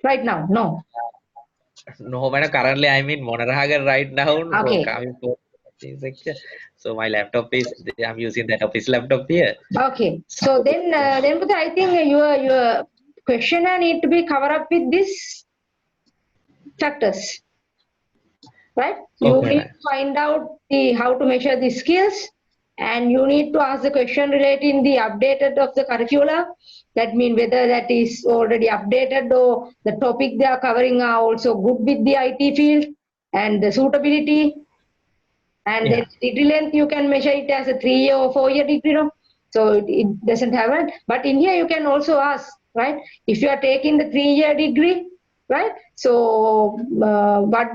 right now? No. No, madam. Currently, I'm in Monaraga right now for Okay. coming for this section. So my laptop is, I'm using that office laptop here. Okay. So, So then, Putri, I think your questionnaire need to be covered up with these factors. Right? You okay, need madam. to find out the how to measure the skills, and you need to ask the question relating the updated of the curricula. That means whether that is already updated or the topic they are covering are also good with the IT field and the suitability. And then Yeah, degree length, you can measure it as a 3-year or 4-year degree. No? So it doesn't have it. But in here, you can also ask, right? If you are taking the 3-year degree, right? So what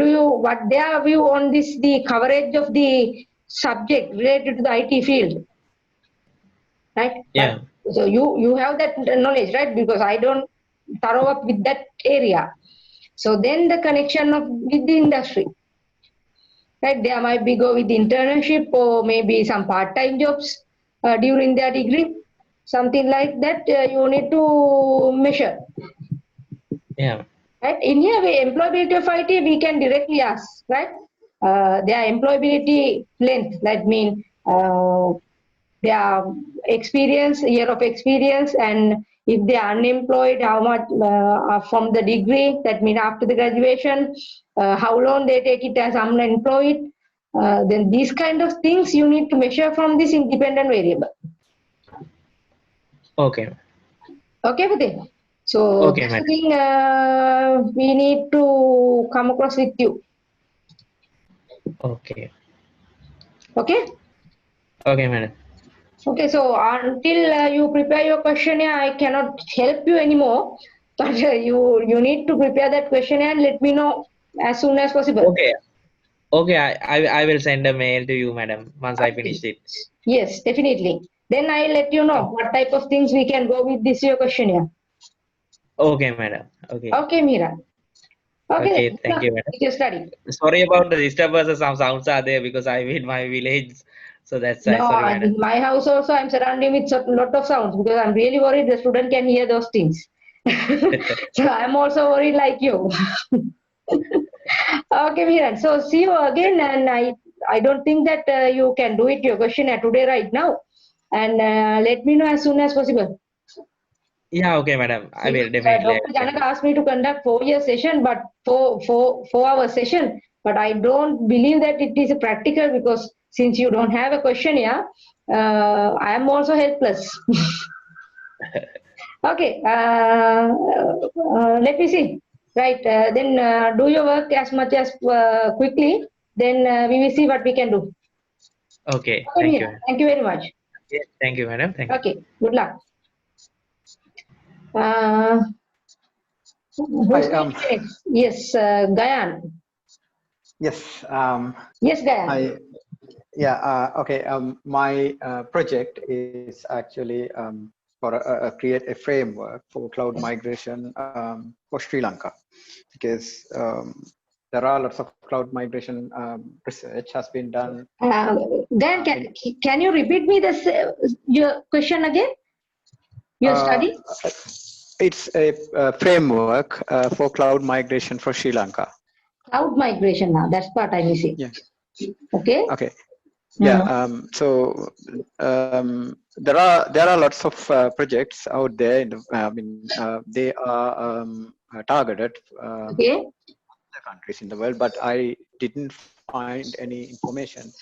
their view on this, the coverage of the subject related to the IT field, right? But yeah, so you have that knowledge, right? Because I don't thorough up with that area. So then the connection of with the industry, right? They might be go with internship or maybe some part-time jobs during their degree, something like that. You need to measure, yeah, right? In here, we employability of IT, we can directly ask, right? Their employability length, that means their experience, year of experience, and if they are unemployed, how much from the degree, that means after the graduation, how long they take it as unemployed. Then these kind of things you need to measure from this independent variable. okay, Okay, Putih? So okay, that's the madam. thing we need to come across with you. Okay, Okay? okay, madam. Okay, so until you prepare your questionnaire, I cannot help you anymore. But you need to prepare that questionnaire and let me know as soon as possible. Okay, okay. I will send a mail to you, madam, once I Okay. finish it. Yes, definitely. Then I'll let you know Oh, what type of things we can go with this your questionnaire. okay, madam. Okay, Okay, Mira. Okay, then. okay. Good Thank luck you, madam. with your study. Sorry about the disturbances. Some sounds are there because I'm in my village, so that's why. No, Sorry, madam. in my house also I'm surrounded with a lot of sounds because I'm really worried the student can hear those things. So I'm also worried like you. Okay, Miran. So see you again, and I don't think that you can do it your questionnaire today right now, and let me know as soon as possible. Yeah, okay, madam. I will Because definitely. I Dr. will send Janaka it. asked me to conduct 4-year session, but 4 hour session, but I don't believe that it is a practical because since you don't have a questionnaire, I am also helpless. Okay, let me see. Right, then do your work as much as quickly. Then we will see what we can do. Okay, Okay, thank Mira. you, madam. Thank you very much. Yeah, thank you, madam. Thank you. Okay, good luck. Uh, Hi, who's going to be next? Yes, Gayan. yes, Yes, Gayan. yeah, okay, my project is actually for create a framework for cloud migration for Sri Lanka, because there are lots of cloud migration research has been done. Then can you repeat me this your question again? Your study? It's a framework for cloud migration for Sri Lanka. Cloud migration now. That's what I missing. Yeah. Okay. Okay. Yeah. So there are lots of projects out there. They are targeted Okay. other countries in the world, but I didn't find any information,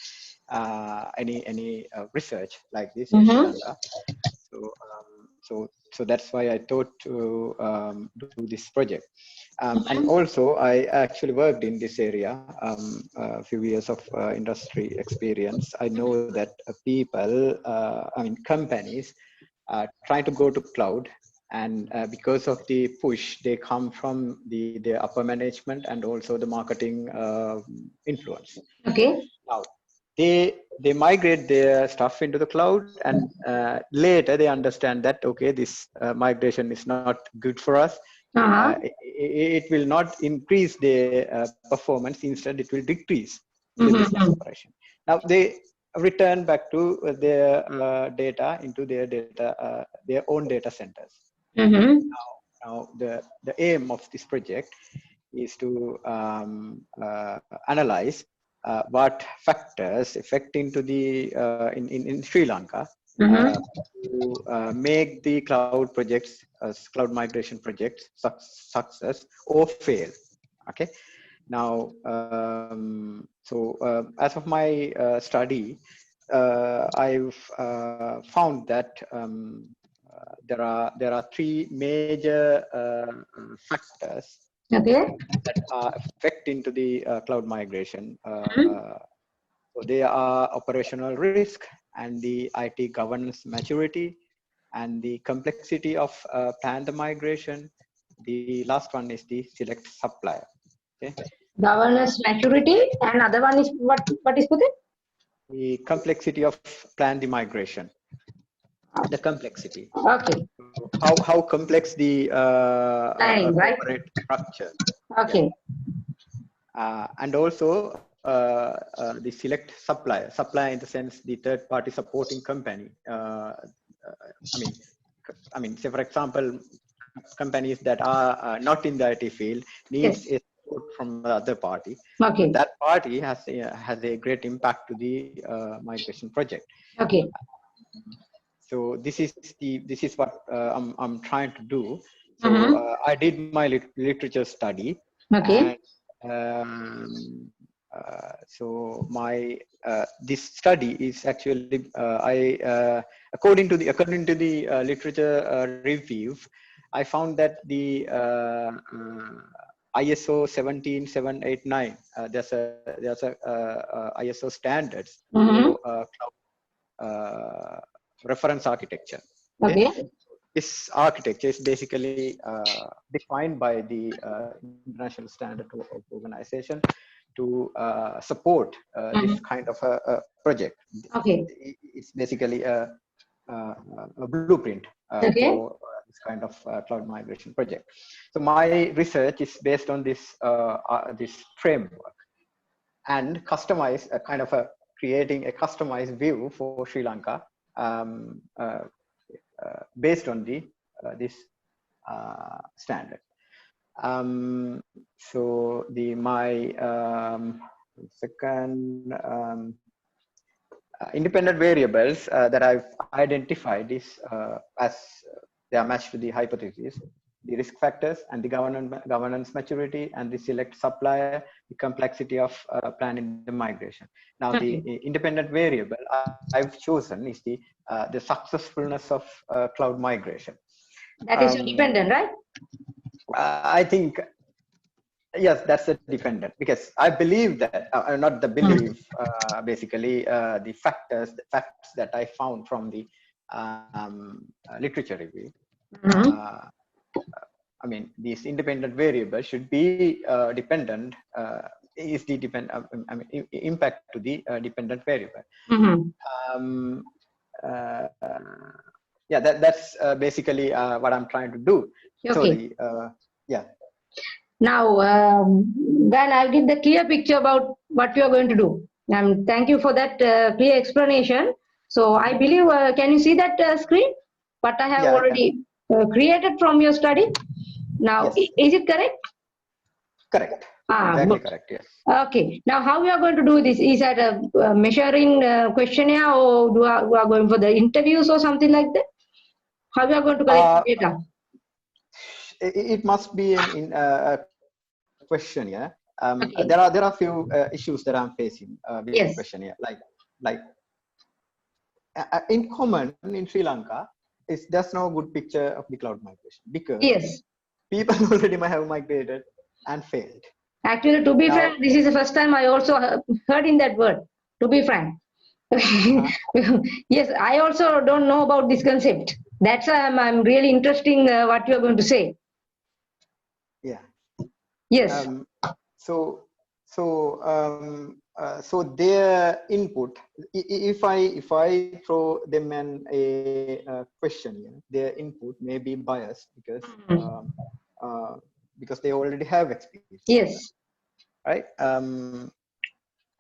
any research like this in Sri Lanka. So that's why I thought to do this project. And also, I actually worked in this area, a few years of industry experience. I know that companies try to go to cloud, and because of the push, they come from the upper management and also the marketing influence. Okay. Now, they migrate their stuff into the cloud, and later they understand that, okay, this migration is not good for us. It will not increase their performance. Instead, it will decrease the business operation. Now they return back to their data into their own data centers. Now the aim of this project is to analyze what factors affect into the in Sri Lanka to make the cloud projects, cloud migration projects, success or fail. Okay. Now, as of my study, I've found that there are three major factors that are affecting to the cloud migration. So they are operational risk and the IT governance maturity and the complexity of plan the migration. The last one is the select supplier. Okay. Governance maturity, and other one is what is put it? The complexity of plan the migration. The complexity. Okay. How complex the Planning, right? corporate structure. Okay. Yeah. And also the select supplier. Supplier in the sense the third party supporting company. Say for example, companies that are not in the IT field needs a support from the other party. Okay. That party has a great impact to the migration project. Okay. So this is what I'm trying to do. So I did my literature study. Okay. And, so my this study is actually according to the literature review, I found that the ISO 17789 there's a ISO standards for cloud reference architecture. Okay. This architecture is basically defined by the International Standard Organization to support this kind of a project. Okay. It's basically a blueprint for this kind of cloud migration project. So my research is based on this this framework and customize a kind of creating a customized view for Sri Lanka. Based on this standard. So my second independent variables that I've identified is as they are matched to the hypothesis, the risk factors and the governance maturity and the select supplier, the complexity of planning the migration. Now the independent variable I've chosen is the successfulness of cloud migration. That is independent, right? I think, yes, that's a dependent, because I believe that, not the belief, basically the facts that I found from the literature review. This independent variable should be dependent, is the impact to the dependent variable. yeah, that's basically what I'm trying to do. So Okay. yeah. Now, then I'll give the clear picture about what you are going to do. Thank you for that clear explanation. So I believe, can you see that screen? What I have Yeah, I can. already created from your study. Now, Yes. is it correct? Correct. Ah, Exactly good. correct. Yes. Okay. Now, how we are going to do this? Is that a measuring questionnaire, or we are going for the interviews or something like that? How we are going to collect the data? It must be a questionnaire. Okay. There are a few issues that I'm facing with the Yes. questionnaire. Like in common in Sri Lanka, there's no good picture of the cloud migration because Yes. people already might have migrated and failed. Actually, to be Now, frank, this is the first time I also heard in that word. To be frank. Yes, I also don't know about this concept. That's why I'm really interesting what you are going to say. yeah. Yes. So their input. If I throw them a question, their input may be biased because they already have experience. Yes. Right.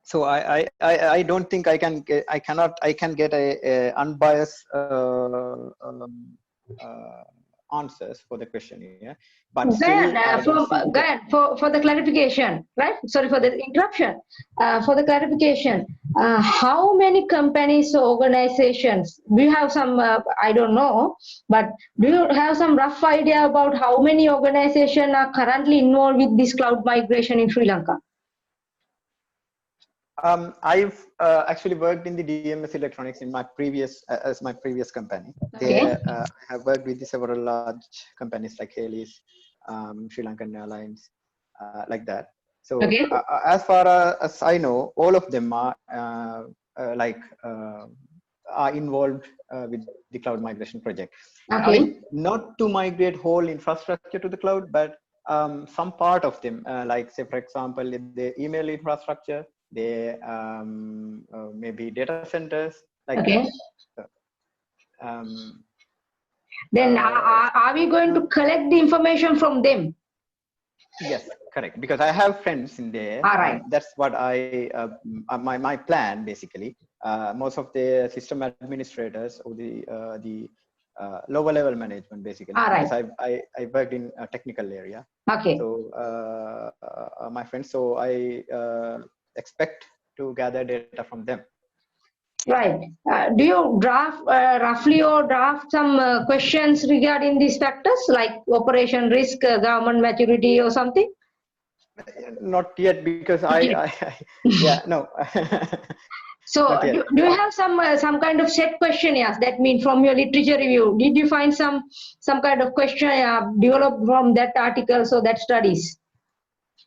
So I don't think I can get a unbiased answers for the questionnaire, but still I don't see that. For the clarification, right? Sorry for the interruption. For the clarification, how many companies or organizations do you have some? I don't know, but do you have some rough idea about how many organizations are currently involved with this cloud migration in Sri Lanka? I've actually worked in the DMS Electronics in my previous company. Okay. There, I have worked with several large companies like Haley's, Sri Lankan Airlines, like that. So Okay. as far as I know, all of them are involved with the cloud migration project. Okay. I mean, not to migrate whole infrastructure to the cloud, but some part of them, like say for example, the email infrastructure, they maybe data centers like Okay. that. Then are we going to collect the information from them? Yes, correct. Because I have friends in there. All right. That's what my plan basically. Most of the system administrators or the lower level management basically. All right. Because I worked in a technical area. Okay. So my friends. So I expect to gather data from them. Right. Do you draft roughly or draft some questions regarding these factors like operation risk, government maturity or something? Not yet because yeah, no. So do you have some kind of set questionnaires? That means from your literature review, did you find some kind of questionnaire developed from that article, so that studies?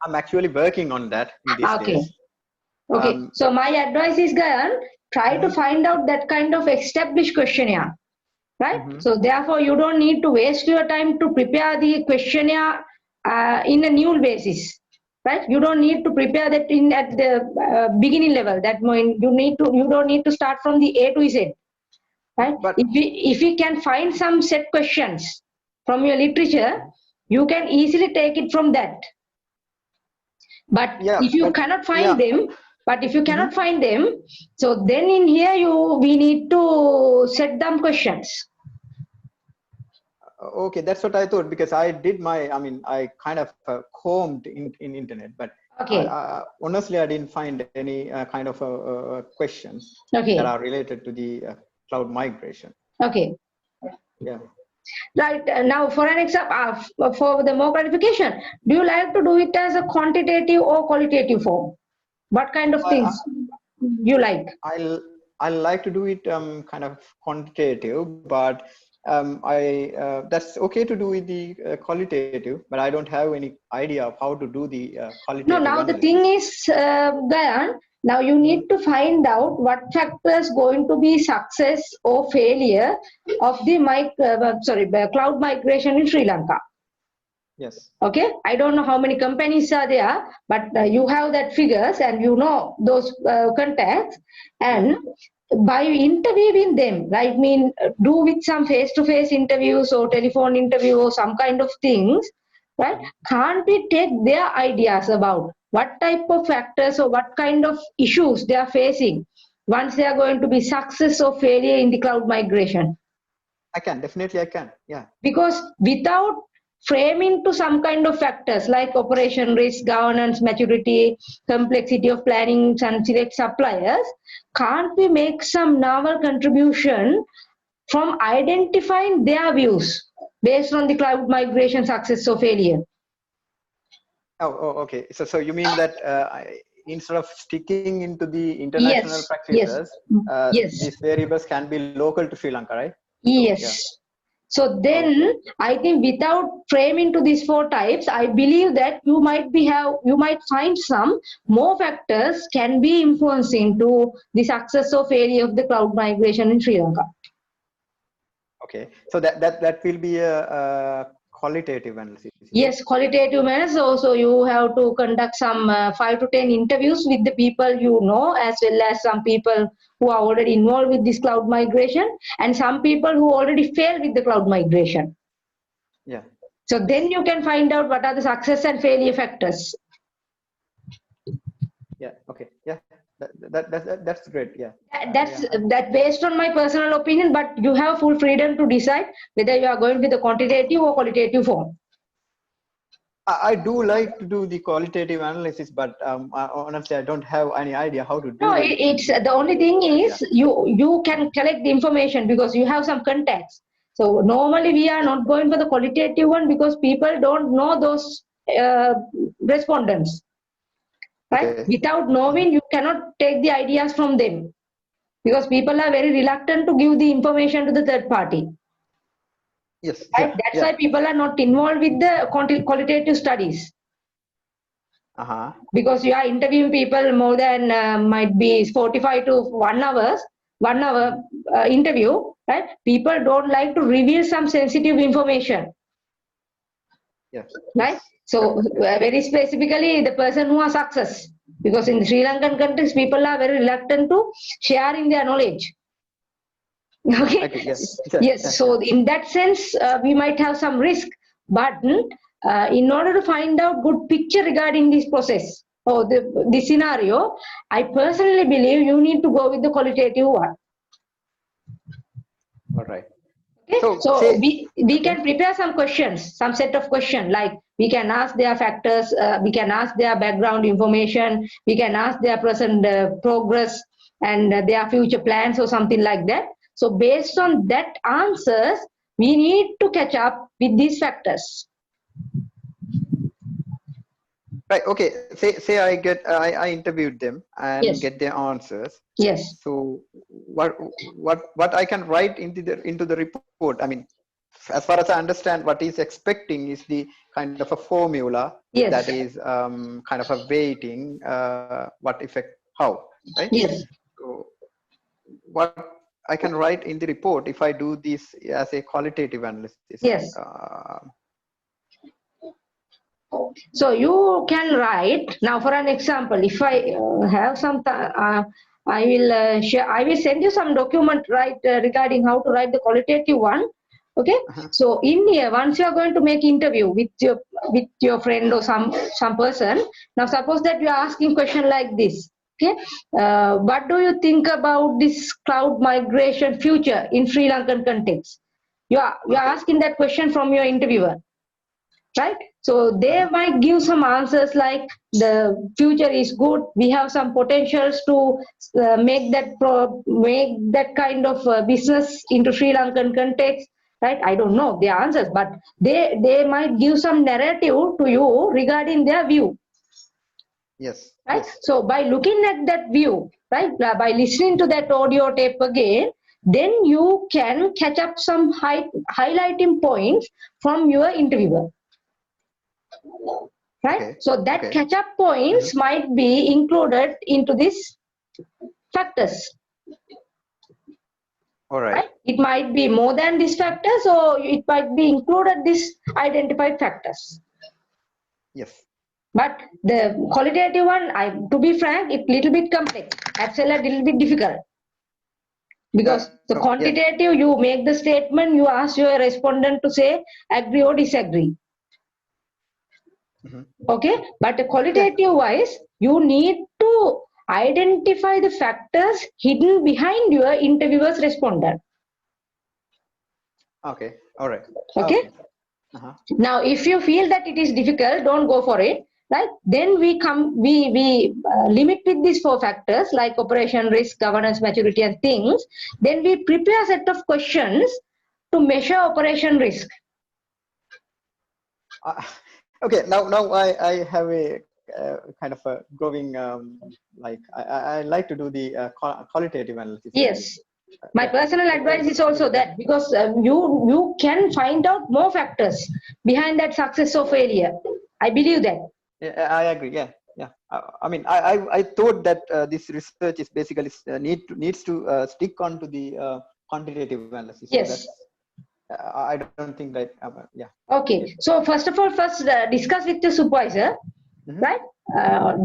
I'm actually working on that in these days. Okay. So my advice is, Gayan, try to find out that kind of established questionnaire, right? So therefore, you don't need to waste your time to prepare the questionnaire in a new basis, right? You don't need to prepare that at the beginning level. That means you don't need to start from the A to Z, right? But if we can find some set questions from your literature, you can easily take it from that. But if you cannot find them, so then in here we need to set them questions. Okay, that's what I thought because I did I kind of combed in internet, but okay. Honestly, I didn't find any kind of questions that are related to the cloud migration. Okay. Yeah. Right. Now, for an example, for the more clarification, do you like to do it as a quantitative or qualitative form? What kind of things you like? I like to do it kind of quantitative, but that's okay to do with the qualitative, but I don't have any idea of how to do the qualitative. No, now analysis. The thing is, Gayan, now you need to find out what factors going to be success or failure of the cloud migration in Sri Lanka. Yes. Okay. I don't know how many companies are there, but you have that figures and you know those contacts. And by interviewing them, right? Do with some face-to-face interviews or telephone interview or some kind of things, right? Can't we take their ideas about what type of factors or what kind of issues they are facing once they are going to be success or failure in the cloud migration? I can, definitely I can. Yeah. Because without framing to some kind of factors like operation risk, governance, maturity, complexity of planning and select suppliers, can't we make some novel contribution from identifying their views based on the cloud migration success or failure? Oh, okay. So you mean that instead of sticking into the international practices, Yes. these variables can be local to Sri Lanka, right? Yes. So, yeah. So then I think without framing to these 4 types, I believe that you might find some more factors can be influencing to the success or failure of the cloud migration in Sri Lanka. Okay. So that will be a qualitative analysis. Yes, qualitative analysis. Also, you have to conduct some 5 to 10 interviews with the people you know, as well as some people who are already involved with this cloud migration, and some people who already failed with the cloud migration. Yeah. So then you can find out what are the success and failure factors. Yeah. Okay. Yeah. That's great. Yeah. That's based on my personal opinion, but you have full freedom to decide whether you are going with the quantitative or qualitative form. I do like to do the qualitative analysis, but honestly, I don't have any idea how to do No, it. it's the only thing is you can collect the information because you have some contacts. So normally we are not going for the qualitative one because people don't know those respondents, right? Okay. Without knowing, you cannot take the ideas from them because people are very reluctant to give the information to the third party. Yes. Right? That's why people are not involved with the qualitative studies. Because you are interviewing people more than might be 45 to 1 hour interview, right? People don't like to reveal some sensitive information. Yeah. Right? So very specifically the person who has success, because in Sri Lankan countries people are very reluctant to sharing their knowledge. Okay. Okay, yes. Yes. So in that sense, we might have some risk, but in order to find out good picture regarding this process or the scenario, I personally believe you need to go with the qualitative one. All right. Okay. So we can prepare some questions, some set of questions, like we can ask their factors, we can ask their background information, we can ask their present progress and their future plans or something like that. So based on that answers, we need to catch up with these factors. Right. Okay. Say I interviewed them and get their answers. Yes. So what I can write into the report? I mean, as far as I understand, what he's expecting is the kind of a formula that is kind of a weighting what effect how, right? Yes. So what I can write in the report if I do this as a qualitative analysis. Yes. So you can write now. For an example, if I have some, I will share. I will send you some document regarding how to write the qualitative one. Okay. So in here, once you are going to make interview with your friend or some person. Now suppose that you are asking question like this. Okay. What do you think about this cloud migration future in Sri Lankan context? You are asking that question from your interviewer. Right? So they might give some answers like the future is good. We have some potentials to make that kind of business into Sri Lankan context. Right? I don't know the answers, but they might give some narrative to you regarding their view. Yes. Right? Yes. So by looking at that view, right, by listening to that audio tape again, then you can catch up some highlighting points from your interviewer. Right? Okay. So that catch-up points might be included into these factors. All right. It might be more than these factors, or it might be included these identified factors. Yes. But the qualitative one, to be frank, it's little bit complex. Actually, a little bit difficult. Because the yeah. quantitative, you make the statement, you ask your respondent to say agree or disagree. Mhm. Okay, but the qualitative wise, you need to identify the factors hidden behind your interviewer's respondent. Okay, all right. Okay. Uh-huh. Now, if you feel that it is difficult, don't go for it. Right? Then we limit with these 4 factors like operation, risk, governance, maturity, and things. Then we prepare a set of questions to measure operation risk. Okay, now I have a kind of a growing like I like to do the qualitative analysis. Yes. My Yeah. personal advice is also that, because you can find out more factors behind that success or failure. I believe that. Yeah, I agree. Yeah, yeah. I mean, I thought that this research is basically needs to stick on to the quantitative analysis. Yes. So that's I don't think that. Yeah. Okay. So first of all, discuss with the supervisor, Mhm. right?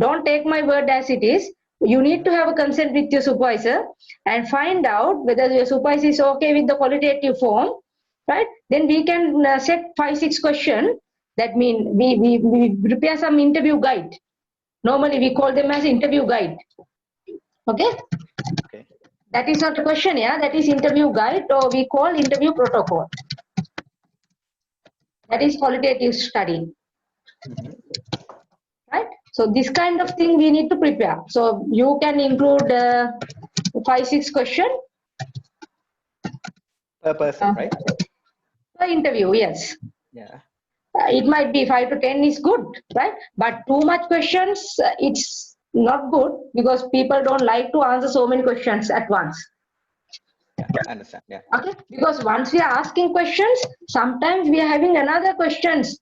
Don't take my word as it is. You need to have a consent with your supervisor and find out whether your supervisor is okay with the qualitative form, right? Then we can set 5-6 questions. That means we prepare some interview guide. Normally we call them as interview guide. Okay. Okay. That is not a question, yeah. That is interview guide, or we call interview protocol. That is qualitative study. Mhm. Right? So this kind of thing we need to prepare. So you can include 5-6 question Per person, right? per interview. Yes, Yeah. it might be 5 to 10 is good, right? But too much questions, it's not good, because people don't like to answer so many questions at once. Yeah. I understand. Yeah. Okay, because once we are asking questions, sometimes we are having another questions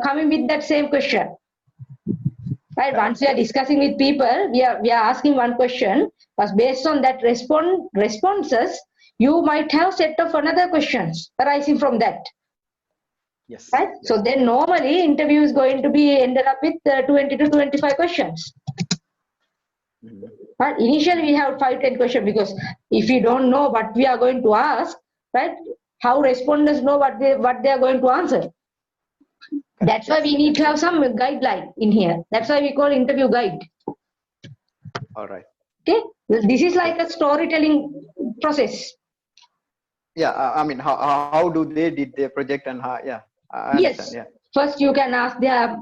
coming with that same question. Right? Once we are discussing with people, we are asking one question, but based on that responses, you might have set of another questions arising from that. Yes. Right? Yes. So then normally interview is going to be ended up with 20 to 25 questions. Mhm. But initially we have 5-10 questions, because if we don't know what we are going to ask, right? How respondents know what they are going to answer. That's why we need to have some guideline in here. That's why we call interview guide. All right. Okay, this is like a storytelling process. Yeah. I mean, how do they did their project and how? Yeah. I understand. Yes. Yeah. First, you can ask their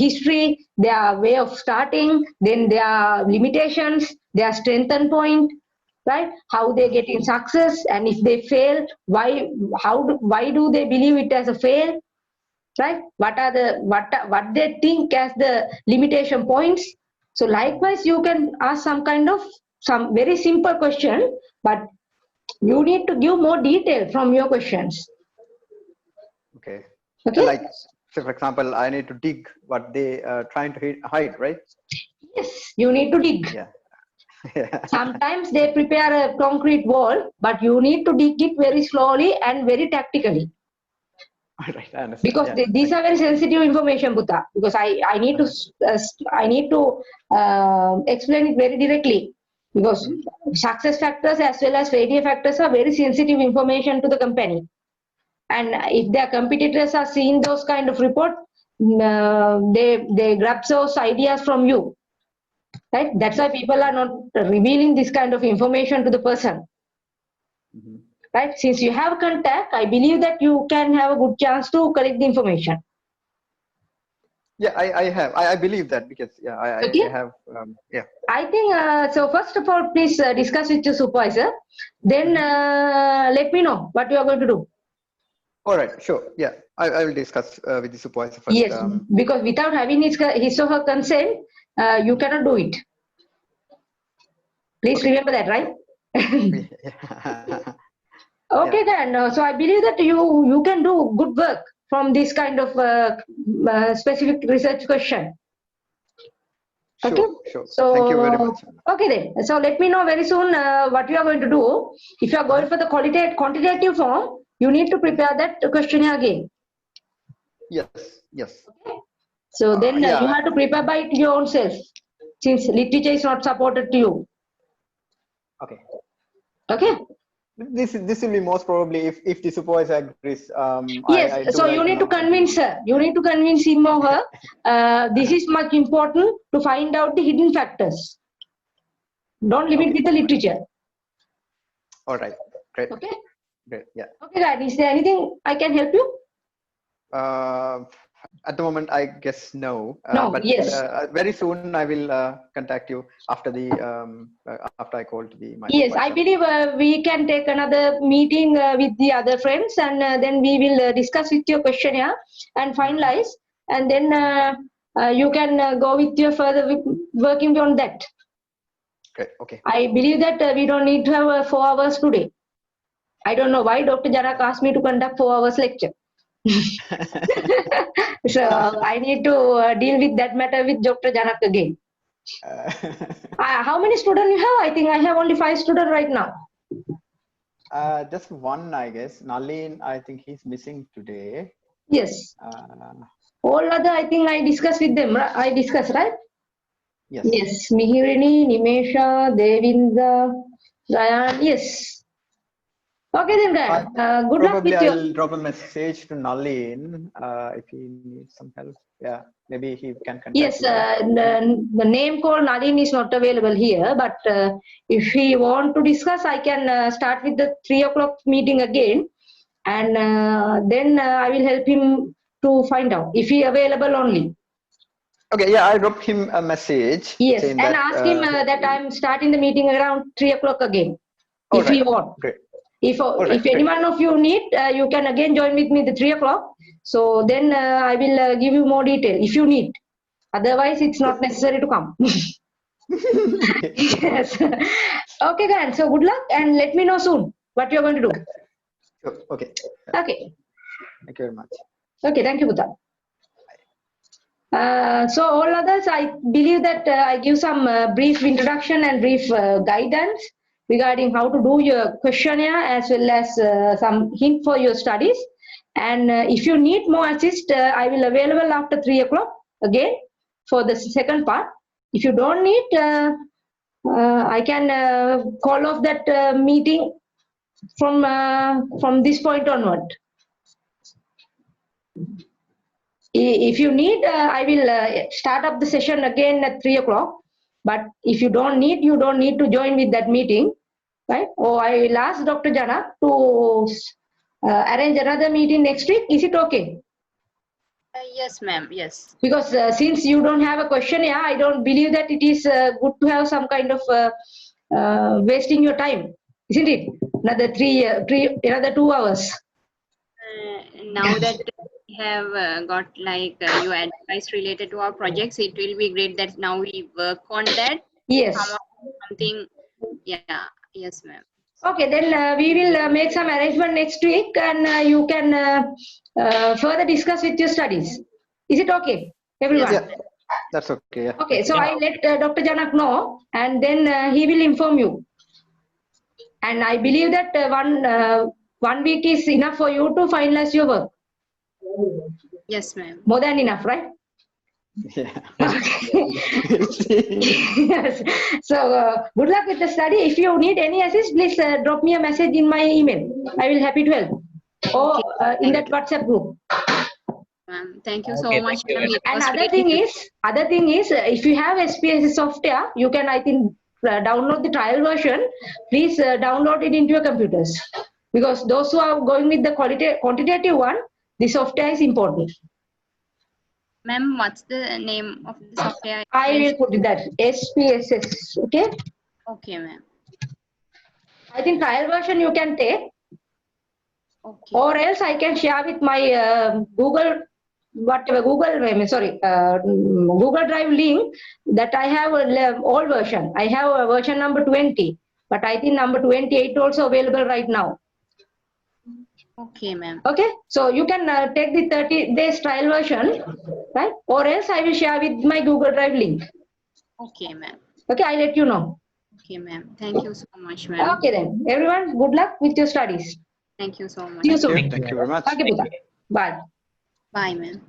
history, their way of starting, then their limitations, their strength and point, right? How they get in success, and if they fail, why? Why do they believe it as a fail? Right? What are the what they think as the limitation points? So likewise, you can ask some very simple question, but you need to give more detail from your questions. Okay. Okay. Like, so for example, I need to dig what they trying to hide, right? Yes, you need to dig. Yeah. Yeah. Sometimes they prepare a concrete wall, but you need to dig it very slowly and very tactically. All right. I understand. Because Yeah. these are very sensitive information, Buddha. Because I need to explain it very directly. Because success factors as well as failure factors are very sensitive information to the company. And if their competitors are seeing those kind of report, they grab those ideas from you. Right? That's why people are not revealing this kind of information to the person. Mhm. Right? Since you have contact, I believe that you can have a good chance to collect the information. Yeah, I believe that because yeah, Okay. I have yeah. I think so. First of all, please discuss with your supervisor. Then let me know what you are going to do. All right, sure. Yeah, I will discuss with the supervisor first. Yes, because without having his or her consent, you cannot do it. Please remember that, right? Okay, then. So I believe that you can do good work from this kind of specific research question. Sure, Okay. sure. So Thank you very much. okay then. So let me know very soon what you are going to do. If you are going for the quantitative form, you need to prepare that questionnaire again. Yes, yes. Okay. So then you yeah. have to prepare by your own self, since literature is not supported to you. Okay. Okay. This will be most probably if the supervisor agrees. Yes, I do so you like need to convince her. You need to convince him or her. This is much important to find out the hidden factors. Don't limit with the literature. All right. Great. Okay. Great. Yeah. Okay, guys. Is there anything I can help you? At the moment, I guess no. No, But yes. very soon I will contact you after the after I call to my Yes, I supervisor. believe we can take another meeting with the other friends, and then we will discuss with your questionnaire and finalize, and then you can go with your further working on that. Great. Okay. I believe that we don't need to have 4 hours today. I don't know why Dr. Janak asked me to conduct 4 hours lecture. So I need to deal with that matter with Dr. Janak again. How many students you have? I think I have only 5 students right now. Just one, I guess. Nalin, I think he's missing today. Yes. All other, I think I discussed with them. I discussed, right? Yes. Yes. Mihirini, Nimesha, Devinda, Gayan. Yes. Okay then, Gayan. Good luck Probably with your. I'll drop a message to Nalin if he needs some help. Yeah, maybe he can contact Yes, you. the name called Nalin is not available here, but if we want to discuss, I can start with the 3 o'clock meeting again, and then I will help him to find out if he available only. Okay, yeah, I'll drop him a message. Yes, saying and that, ask him that I'm starting the meeting around 3 o'clock again, all if he right, want. Great. If right, if any one of you need, you can again join with me the 3 o'clock. So then I will give you more detail if you need. Otherwise, it's not necessary to come. Yes. Okay, guys. So good luck and let me know soon what you're going to do. Sure. Okay. Okay. Thank you very much. Okay. Thank you, Buddha. So all others, I believe that I give some brief introduction and brief guidance regarding how to do your questionnaire as well as some hint for your studies. And if you need more assist, I will available after 3 o'clock again for the second part. If you don't need, I can call off that meeting from this point onward. If you need, I will start up the session again at 3 o'clock. But if you don't need, you don't need to join with that meeting, right? Or I will ask Dr. Jana to arrange another meeting next week. Is it okay? Yes, ma'am. Yes. Because since you don't have a questionnaire, I don't believe that it is good to have some kind of wasting your time, isn't it? Another another 2 hours. Now that we have got like your advice related to our projects, it will be great that now we work on that. Yes. Come up with something. Yeah. Yes, ma'am. Okay, then we will make some arrangement next week, and you can further discuss with your studies. Is it okay, everyone? Yeah, that's okay. Yeah. Okay, so I let Dr. Janak know, and then he will inform you. And I believe that 1 week is enough for you to finalize your work. Yes, ma'am. More than enough, right? Yeah. Yes. So good luck with the study. If you need any assist, please drop me a message in my email. I will happy to help. Or in that WhatsApp group. Thank you so Okay, much. thank you. And other thing is, if you have SPSS software, you can, I think, download the trial version. Please download it into your computers, because those who are going with the quantitative one, the software is important. Ma'am, what's the name of the software? I will put it that SPSS. Okay. Okay, ma'am. I think trial version you can take. Okay. Or else I can share with my Google Drive link that I have old version. I have a version number 20, but I think number 28 also available right now. Okay, ma'am. Okay, so you can take the 30 days trial version, right? Or else I will share with my Google Drive link. Okay, ma'am. Okay, I'll let you know. Okay, ma'am. Thank you so much, ma'am. Okay then, everyone, good luck with your studies. Thank you so much. See you soon. Thank you very much. Okay, Buddha. Bye. Bye, ma'am.